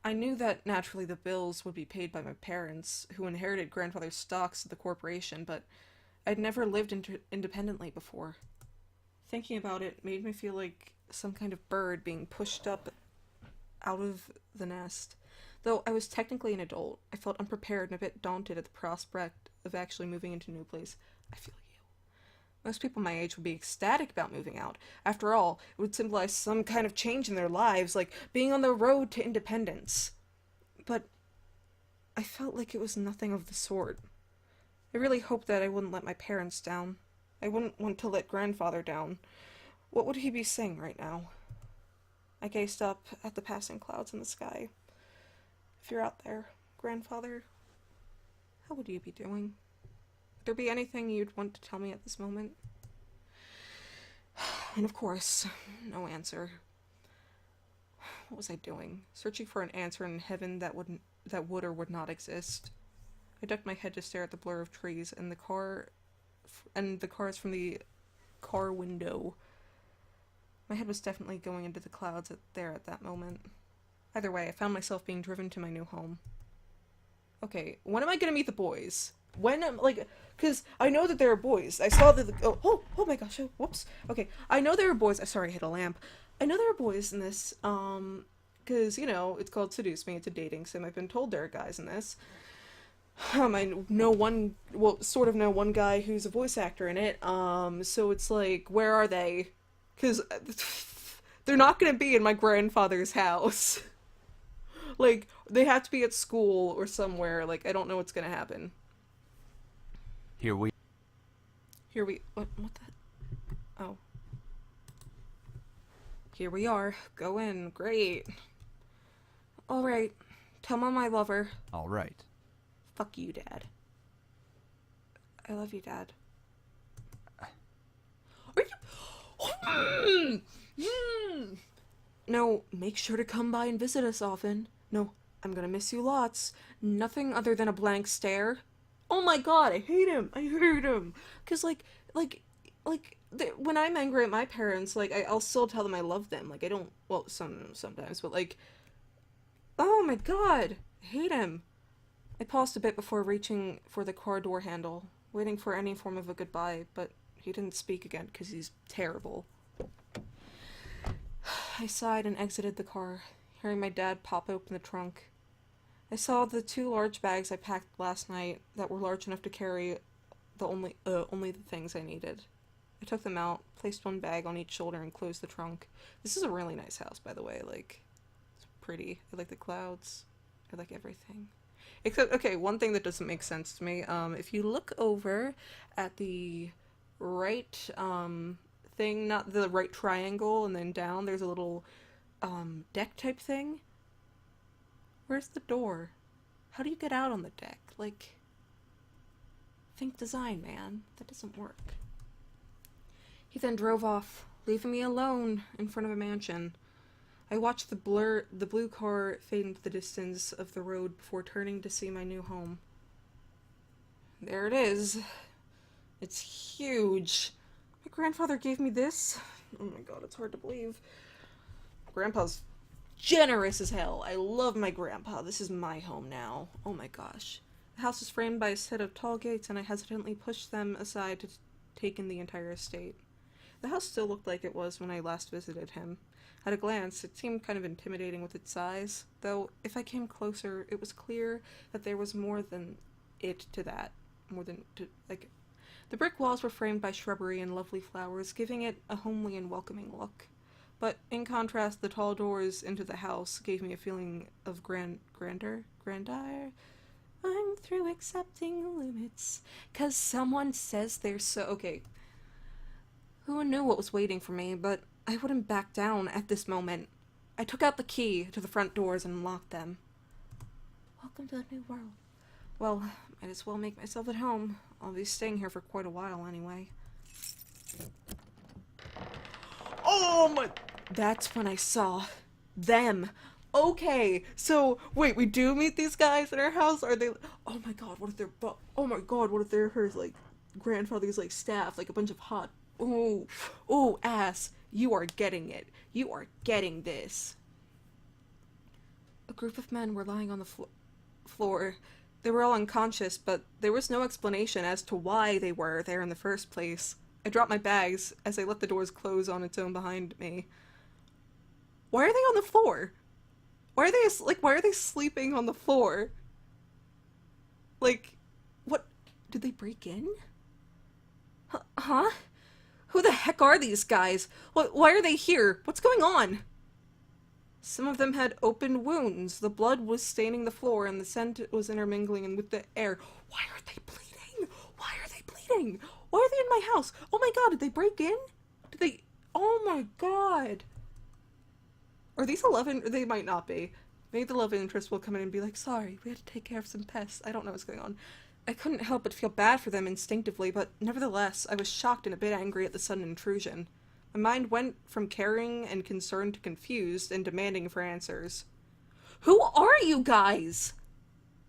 I knew that naturally the bills would be paid by my parents, who inherited grandfather's stocks at the corporation, but I'd never lived independently before. Thinking about it made me feel like some kind of bird being pushed up out of the nest. Though I was technically an adult, I felt unprepared and a bit daunted at the prospect of actually moving into a new place. I feel you. Most people my age would be ecstatic about moving out. After all, it would symbolize some kind of change in their lives, like being on the road to independence. But I felt like it was nothing of the sort. I really hoped that I wouldn't let my parents down. I wouldn't want to let grandfather down. What would he be saying right now? I gazed up at the passing clouds in the sky. If you're out there, grandfather, how would you be doing? Would there be anything you'd want to tell me at this moment? And of course, no answer. What was I doing? Searching for an answer in heaven that would or would not exist. I ducked my head to stare at the blur of trees and the cars from the car window. My head was definitely going into the clouds at that moment. Either way, I found myself being driven to my new home. Okay, when am I gonna meet the boys? When am, cause I know that there are boys. I saw oh my gosh, whoops. Okay, I know there are boys. Sorry, I hit a lamp. I know there are boys in this, cause, you know, it's called Seduce Me. It's a dating sim. I've been told there are guys in this. I know sort of know one guy who's a voice actor in it, so it's like, where are they? Because they're not gonna be in my grandfather's house. Like, they have to be at school or somewhere, like, I don't know what's gonna happen. What the? Oh. Here we are. Go in. Great. Alright. Tell Mom I love her. Alright. Fuck you, Dad. I love you, Dad. Are you... No, make sure to come by and visit us often. No, I'm gonna miss you lots. Nothing other than a blank stare. Oh my god, I hate him. I hate him. Cause when I'm angry at my parents, like, I'll still tell them I love them. Like, I don't, well, sometimes, but like, oh my god, I hate him. I paused a bit before reaching for the car door handle, waiting for any form of a goodbye, but he didn't speak again because he's terrible. I sighed and exited the car, hearing my dad pop open the trunk. I saw the 2 large bags I packed last night that were large enough to carry only the things I needed. I took them out, placed one bag on each shoulder, and closed the trunk. This is a really nice house, by the way. Like, it's pretty. I like the clouds. I like everything. Except, okay, one thing that doesn't make sense to me, if you look over at the right, thing, not the right triangle, and then down, there's a little, deck type thing. Where's the door? How do you get out on the deck? Like, think design, man. That doesn't work. He then drove off, leaving me alone in front of a mansion. I watched the blue car fade into the distance of the road before turning to see my new home. There it is. It's huge. My grandfather gave me this. Oh my god, it's hard to believe. Grandpa's generous as hell. I love my grandpa. This is my home now. Oh my gosh. The house is framed by a set of tall gates, and I hesitantly pushed them aside to take in the entire estate. The house still looked like it was when I last visited him. At a glance, it seemed kind of intimidating with its size, though if I came closer, it was clear that there was more than it to that. More than to, like... The brick walls were framed by shrubbery and lovely flowers, giving it a homely and welcoming look. But in contrast, the tall doors into the house gave me a feeling of grandeur? I'm through accepting limits, 'cause someone says they're so... Okay. Who knew what was waiting for me, but I wouldn't back down at this moment. I took out the key to the front doors and locked them. Welcome to the new world. Well, might as well make myself at home. I'll be staying here for quite a while anyway. Oh my... That's when I saw them. Okay, so wait, we do meet these guys in our house? Are they... Oh my god, what if they're... Oh my god, what if they're her, like, grandfather's, like, staff? Like, a bunch of hot... Oh, ass. You are getting it. You are getting this. A group of men were lying on the floor. They were all unconscious, but there was no explanation as to why they were there in the first place. I dropped my bags as I let the doors close on its own behind me. Why are they on the floor? Why are they sleeping on the floor? Like, what? Did they break in? Huh? Who the heck are these guys? Why are they here? What's going on? Some of them had open wounds. The blood was staining the floor and the scent was intermingling with the air. Why are they bleeding? Why are they bleeding? Why are they in my house? Oh my god, did they break in? Did they... Oh my god. Are these 11? They might not be. Maybe the love interest will come in and be like, sorry, we had to take care of some pests. I don't know what's going on. I couldn't help but feel bad for them instinctively, but nevertheless, I was shocked and a bit angry at the sudden intrusion. My mind went from caring and concerned to confused and demanding for answers. Who are you guys?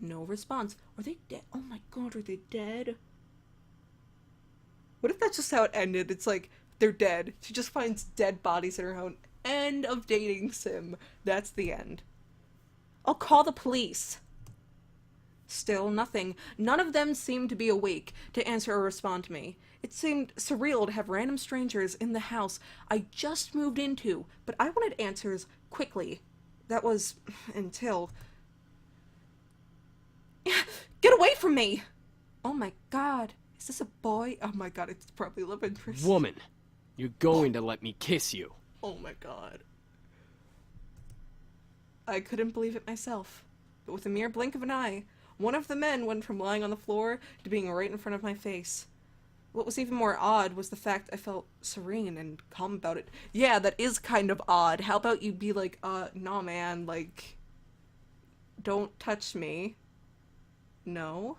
No response. Are they dead? Oh my god, are they dead? What if that's just how it ended? It's like, they're dead. She just finds dead bodies in her home. End of dating sim. That's the end. I'll call the police. Still nothing. None of them seemed to be awake to answer or respond to me. It seemed surreal to have random strangers in the house I just moved into, but I wanted answers quickly. That was until... Get away from me! Oh my god. Is this a boy? Oh my god, it's probably love interest. Woman, you're going to let me kiss you. Oh my god. I couldn't believe it myself. But with a mere blink of an eye, one of the men went from lying on the floor to being right in front of my face. What was even more odd was the fact I felt serene and calm about it. Yeah, that is kind of odd. How about you be like, nah man, like, don't touch me. No.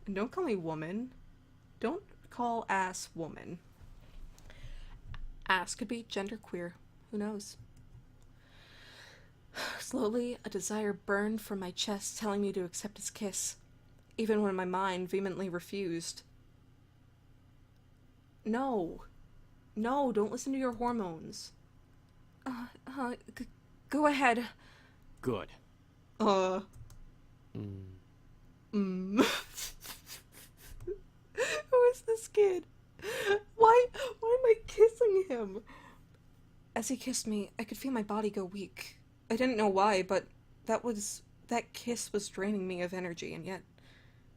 And don't call me woman. Don't call ass woman. Ass could be genderqueer. Who knows? Slowly, a desire burned from my chest, telling me to accept his kiss, even when my mind vehemently refused. No. No, don't listen to your hormones. Go ahead. Good. Who is this kid? Why am I kissing him? As he kissed me, I could feel my body go weak. I didn't know why, but that kiss was draining me of energy, and yet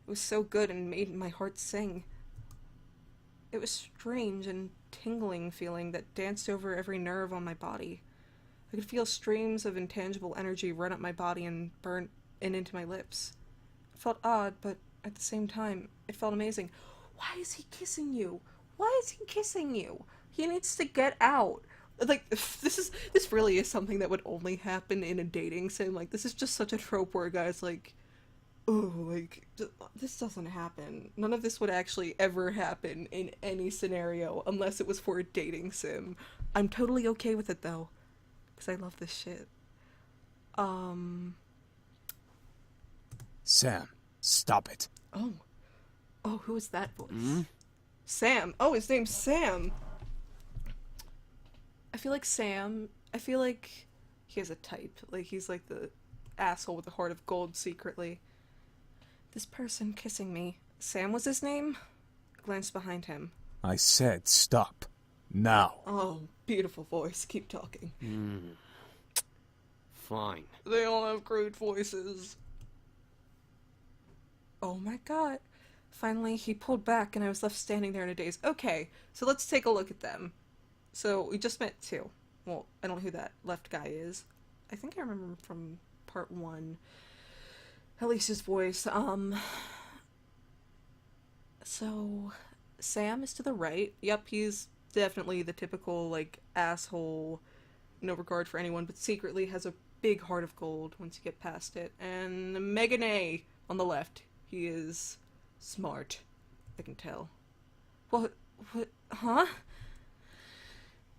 it was so good and made my heart sing. It was strange and tingling feeling that danced over every nerve on my body. I could feel streams of intangible energy run up my body and burn and into my lips. It felt odd, but at the same time, it felt amazing. Why is he kissing you? Why is he kissing you? He needs to get out. Like, this really is something that would only happen in a dating sim. Like, this is just such a trope where a guy's like, oh, like, this doesn't happen. None of this would actually ever happen in any scenario unless it was for a dating sim. I'm totally okay with it, though, because I love this shit. Sam, stop it. Oh, who is that voice? Sam. Oh, his name's Sam. I feel like he has a type. Like, he's like the asshole with a heart of gold secretly. This person kissing me, Sam was his name? Glanced behind him. I said stop. Now. Oh, beautiful voice. Keep talking. Fine. They all have great voices. Oh my god. Finally, he pulled back and I was left standing there in a daze. Okay, so let's take a look at them. So, we just met two. Well, I don't know who that left guy is. I think I remember him from part 1. At least his voice. So, Sam is to the right. Yep, he's definitely the typical, like, asshole, no regard for anyone, but secretly has a big heart of gold once you get past it. And Megan A on the left. He is smart. I can tell. What, huh?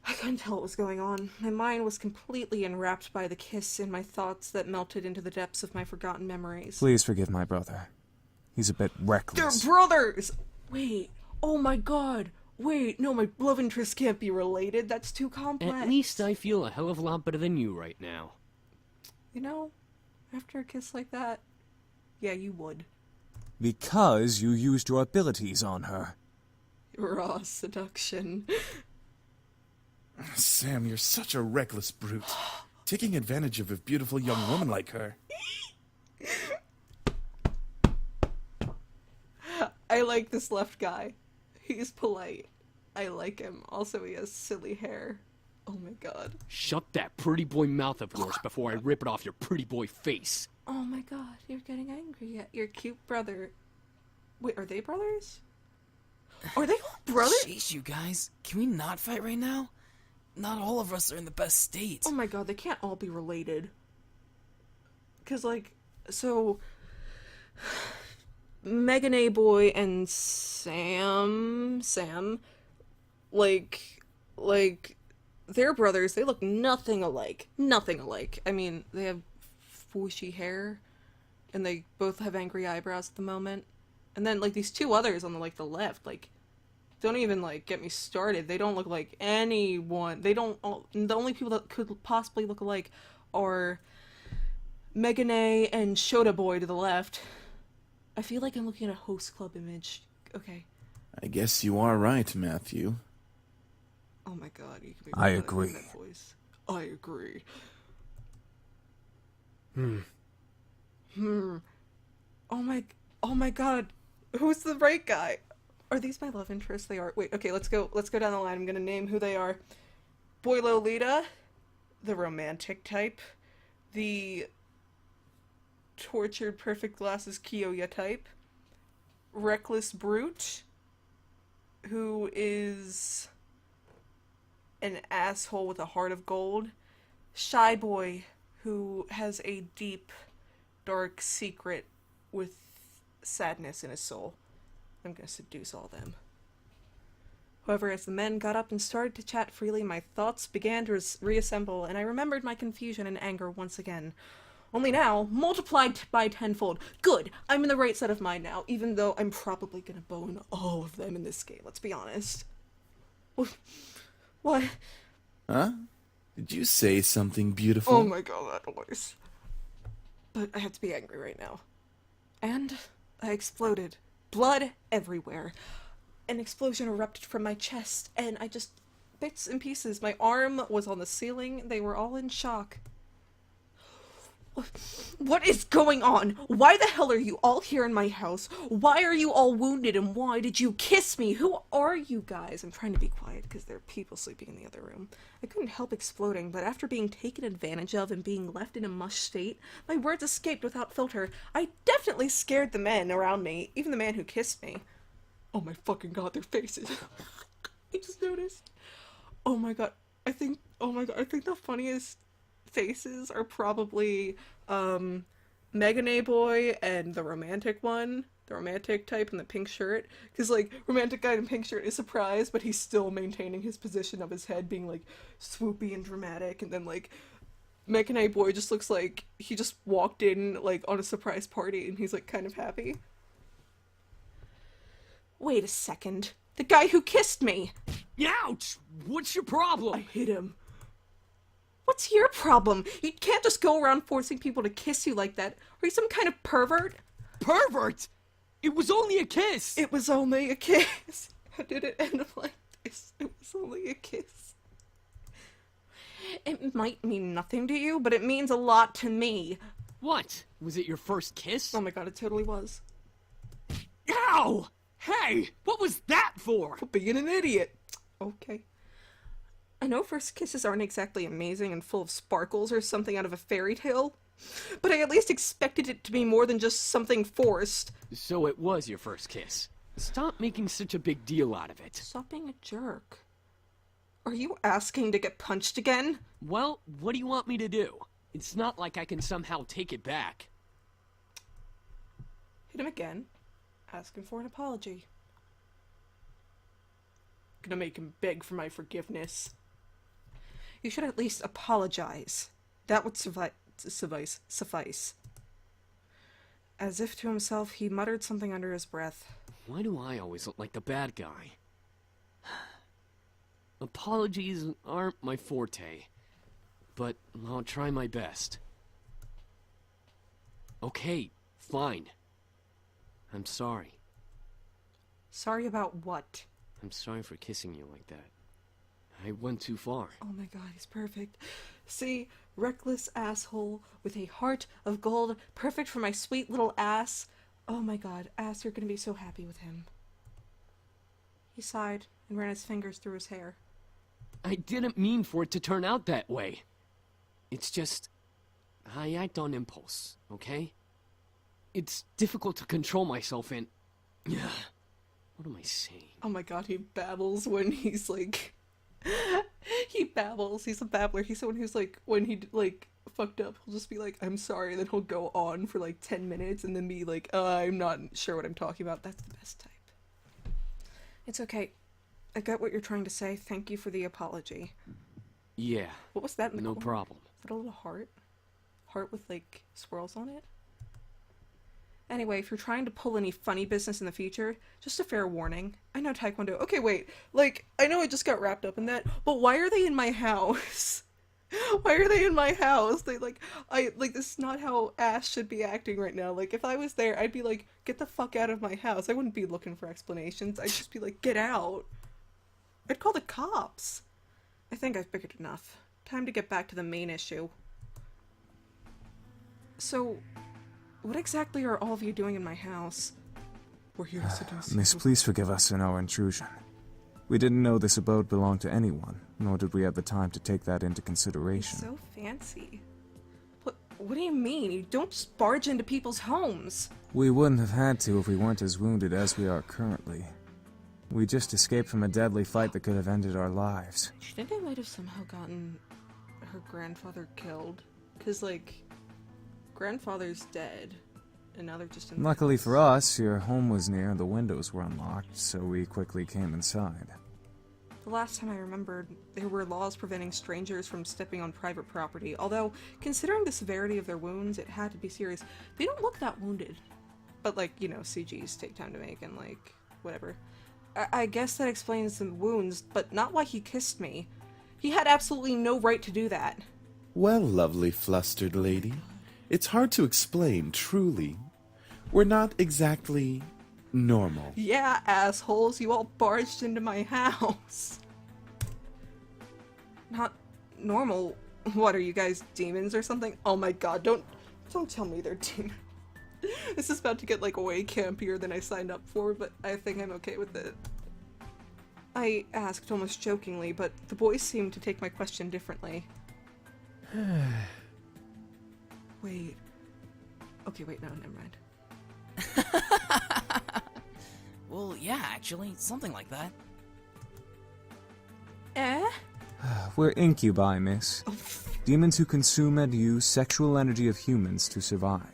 I couldn't tell what was going on. My mind was completely enwrapped by the kiss and my thoughts that melted into the depths of my forgotten memories. Please forgive my brother. He's a bit reckless. They're brothers! Wait, oh my god. Wait, no, my love interest can't be related. That's too complex. At least I feel a hell of a lot better than you right now. You know, after a kiss like that, yeah, you would. Because you used your abilities on her. Raw seduction. Sam, you're such a reckless brute. Taking advantage of a beautiful young woman like her. I like this left guy. He's polite. I like him. Also, he has silly hair. Oh my god. Shut that pretty boy mouth of yours before I rip it off your pretty boy face. Oh my god, you're getting angry at your cute brother. Wait, are they brothers? Are they all brothers? Jeez, you guys. Can we not fight right now? Not all of us are in the best state. Oh my god, they can't all be related. Because, like, so... Megan A. Boy and Sam... Like, they're brothers. They look nothing alike. Nothing alike. I mean, they have swooshy hair, and they both have angry eyebrows at the moment. And then, like, these two others on the, like, the left, like, don't even, like, get me started. They don't look like anyone. They don't... The only people that could possibly look alike are Megan A. and Shota Boy to the left. I feel like I'm looking at a host club image. Okay. I guess you are right, Matthew. Oh my god, you can be I right agree. in that voice. I agree. Oh my god. Who's the right guy? Are these my love interests? They are. Wait, okay, let's go down the line. I'm gonna name who they are. Boy Lolita, the romantic type. The tortured perfect glasses Kiyoya type. Reckless brute, who is an asshole with a heart of gold. Shy boy, who has a deep, dark secret with sadness in his soul. I'm gonna seduce all them. However, as the men got up and started to chat freely, my thoughts began to reassemble, and I remembered my confusion and anger once again. Only now, multiplied by tenfold. Good, I'm in the right set of mind now, even though I'm probably gonna bone all of them in this game, let's be honest. What? Huh? Did you say something beautiful? Oh my god, that voice. But I have to be angry right now. And I exploded. Blood everywhere. An explosion erupted from my chest, and I just... bits and pieces. My arm was on the ceiling. They were all in shock. What is going on? Why the hell are you all here in my house? Why are you all wounded, and why did you kiss me? Who are you guys? I'm trying to be quiet because there are people sleeping in the other room. I couldn't help exploding, but after being taken advantage of and being left in a mush state, my words escaped without filter. I definitely scared the men around me, even the man who kissed me. Oh my fucking god, their faces. I just noticed. Oh my god, I think the funniest faces are probably Megan A. Boy and the romantic one, the romantic type in the pink shirt, because like romantic guy in pink shirt is surprised, but he's still maintaining his position of his head being like swoopy and dramatic, and then like Megan A. Boy just looks like he just walked in like on a surprise party and he's like kind of happy. Wait a second, the guy who kissed me! Ouch! What's your problem? I hit him. What's your problem? You can't just go around forcing people to kiss you like that. Are you some kind of pervert? pervert! It was only a kiss! It was only a kiss. How did it end up like this? It was only a kiss. It might mean nothing to you, but it means a lot to me. What? Was it your first kiss? Oh my god, it totally was. Ow! Hey! What was that for? For being an idiot. Okay. I know first kisses aren't exactly amazing and full of sparkles or something out of a fairy tale, but I at least expected it to be more than just something forced. So it was your first kiss. Stop making such a big deal out of it. Stop being a jerk. Are you asking to get punched again? Well, what do you want me to do? It's not like I can somehow take it back. Hit him again. Ask him for an apology. Gonna make him beg for my forgiveness. You should at least apologize. That would suffice. As if to himself, he muttered something under his breath. Why do I always look like the bad guy? Apologies aren't my forte, but I'll try my best. Okay, fine. I'm sorry. Sorry about what? I'm sorry for kissing you like that. I went too far. Oh my god, he's perfect. See, reckless asshole with a heart of gold, perfect for my sweet little ass. Oh my god, ass, you're gonna be so happy with him. He sighed and ran his fingers through his hair. I didn't mean for it to turn out that way. It's just, I act on impulse, okay? It's difficult to control myself and... What am I saying? Oh my god, he babbles when he's like... he babbles, he's a babbler. He's someone who's like, when he like fucked up, he'll just be like, I'm sorry, and then he'll go on for like 10 minutes and then be like, I'm not sure what I'm talking about. That's the best type. It's okay. I get what you're trying to say. Thank you for the apology. Yeah. What was that in the No corner? problem. Is that a little heart? Heart with like swirls on it? Anyway, if you're trying to pull any funny business in the future, just a fair warning. I know Taekwondo. Okay, wait. Like, I know I just got wrapped up in that, but why are they in my house? Why are they in my house? They this is not how Ash should be acting right now. Like, if I was there, I'd be like, get the fuck out of my house. I wouldn't be looking for explanations. I'd just be like, get out. I'd call the cops. I think I've figured enough. Time to get back to the main issue. So, what exactly are all of you doing in my house? We're here to seduce Miss, you. please forgive us in our intrusion. We didn't know this abode belonged to anyone, nor did we have the time to take that into consideration. So fancy. What do you mean? You don't just barge into people's homes. We wouldn't have had to if we weren't as wounded as we are currently. We just escaped from a deadly fight that could have ended our lives. Do you think I might have somehow gotten her grandfather killed? Because, like, grandfather's dead, and now they're just in the Luckily house. for us, your home was near and the windows were unlocked, so we quickly came inside. The last time I remembered, there were laws preventing strangers from stepping on private property, although, considering the severity of their wounds, it had to be serious. They don't look that wounded. But, like, you know, CGs take time to make, and, like, whatever. I guess that explains the wounds, but not why he kissed me. He had absolutely no right to do that. Well, lovely flustered lady, it's hard to explain, truly. We're not exactly normal. Yeah, assholes, you all barged into my house. Not normal. What, are you guys demons or something? Oh my god, don't tell me they're demons. This is about to get, like, way campier than I signed up for, but I think I'm okay with it. I asked almost jokingly, but the boys seemed to take my question differently. Wait. Okay, wait, no, never mind. Well, yeah, actually, something like that. Eh? We're incubi, miss. Demons who consume and use sexual energy of humans to survive.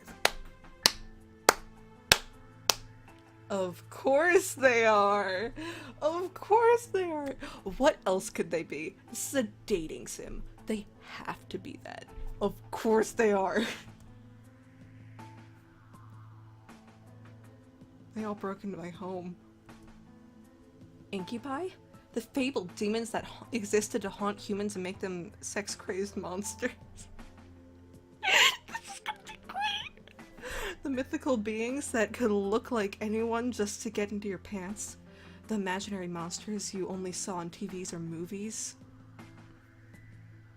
Of course they are! Of course they are! What else could they be? This is a dating sim. They have to be that. Of course they are! They all broke into my home. Incubi? The fabled demons that existed to haunt humans and make them sex-crazed monsters. This is gonna be great! The mythical beings that could look like anyone just to get into your pants. The imaginary monsters you only saw on TVs or movies.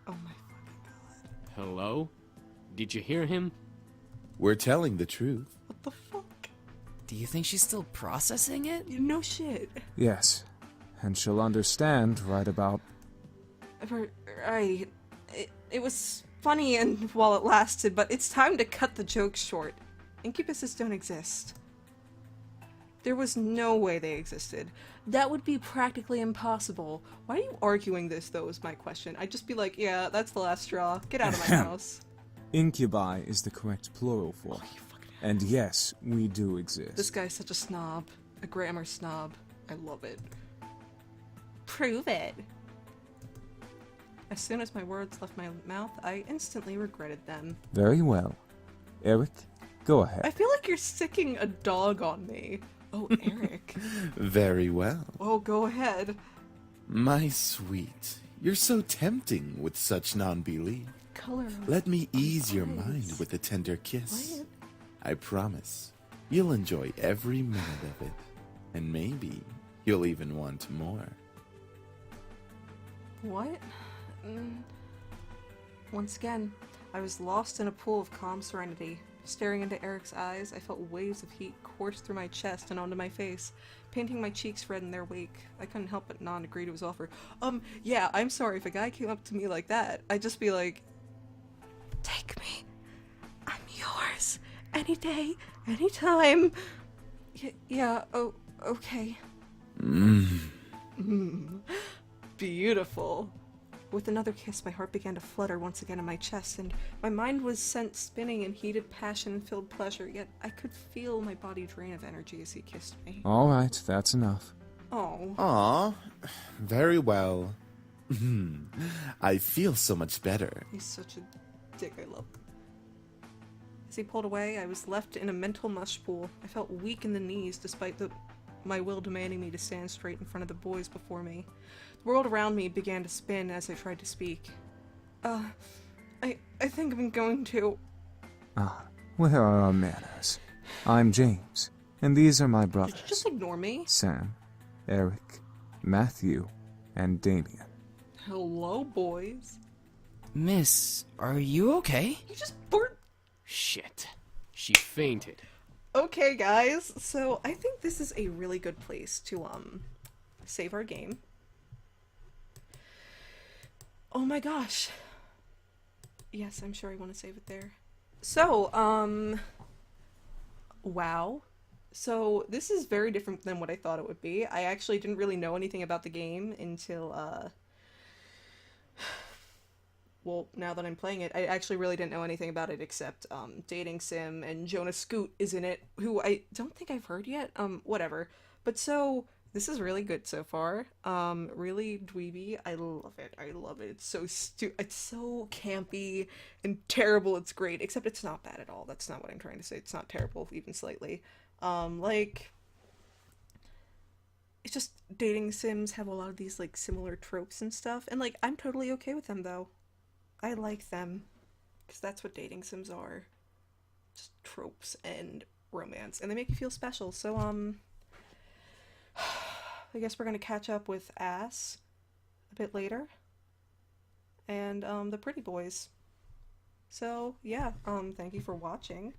Oh my fucking god. Hello? Did you hear him? We're telling the truth. What the fuck? Do you think she's still processing it? No shit. Yes, and she'll understand right about... Right. It was funny and while it lasted, but it's time to cut the joke short. Incubuses don't exist. There was no way they existed. That would be practically impossible. Why are you arguing this, though, is my question. I'd just be like, yeah, that's the last straw. Get out of my house. Incubi is the correct plural form. And yes, we do exist. This guy's such a snob. A grammar snob. I love it. Prove it. As soon as my words left my mouth, I instantly regretted them. Very well. Eric, go ahead. I feel like you're sicking a dog on me. Oh, Eric. Very well. Oh, go ahead. My sweet, you're so tempting with such non-belief. Color. Let me ease your mind with a tender kiss. What? I promise you'll enjoy every minute of it. And maybe you'll even want more. What? Once again, I was lost in a pool of calm serenity. Staring into Eric's eyes, I felt waves of heat course through my chest and onto my face, painting my cheeks red in their wake. I couldn't help but nod and agree to his offer. Yeah, I'm sorry, if a guy came up to me like that, I'd just be like, take me. I'm yours. Any day, any time. Yeah, oh, okay. Beautiful. With another kiss, my heart began to flutter once again in my chest, and my mind was sent spinning in heated passion and filled pleasure, yet I could feel my body drain of energy as he kissed me. All right, that's enough. Oh. Aw, very well. I feel so much better. He's such a dick, I love him. As he pulled away, I was left in a mental mush pool. I felt weak in the knees, despite my will demanding me to stand straight in front of the boys before me. The world around me began to spin as I tried to speak. I think I'm going to... Ah, where are our manners? I'm James, and these are my brothers. Did you just ignore me? Sam, Eric, Matthew, and Damien. Hello, boys. Miss, are you okay? You just burnt... Shit. She fainted. Okay, guys, so I think this is a really good place to, save our game. Oh my gosh. Yes, I'm sure I want to save it there. So, wow. So, this is very different than what I thought it would be. I actually didn't really know anything about the game until, well, now that I'm playing it, I actually really didn't know anything about it except, Dating Sim, and Jonah Scoot is in it, who I don't think I've heard yet, whatever. But so, this is really good so far, really dweeby, I love it, it's so it's so campy and terrible, it's great, except it's not bad at all, that's not what I'm trying to say, it's not terrible, even slightly. Like, it's just, dating sims have a lot of these, like, similar tropes and stuff, and, like, I'm totally okay with them, though. I like them, because that's what dating sims are. Just tropes and romance, and they make you feel special, so, I guess we're gonna catch up with Ass a bit later, and, the pretty boys. So, yeah, thank you for watching,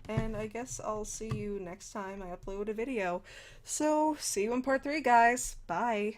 and I guess I'll see you next time I upload a video. So, see you in part 3, guys. Bye!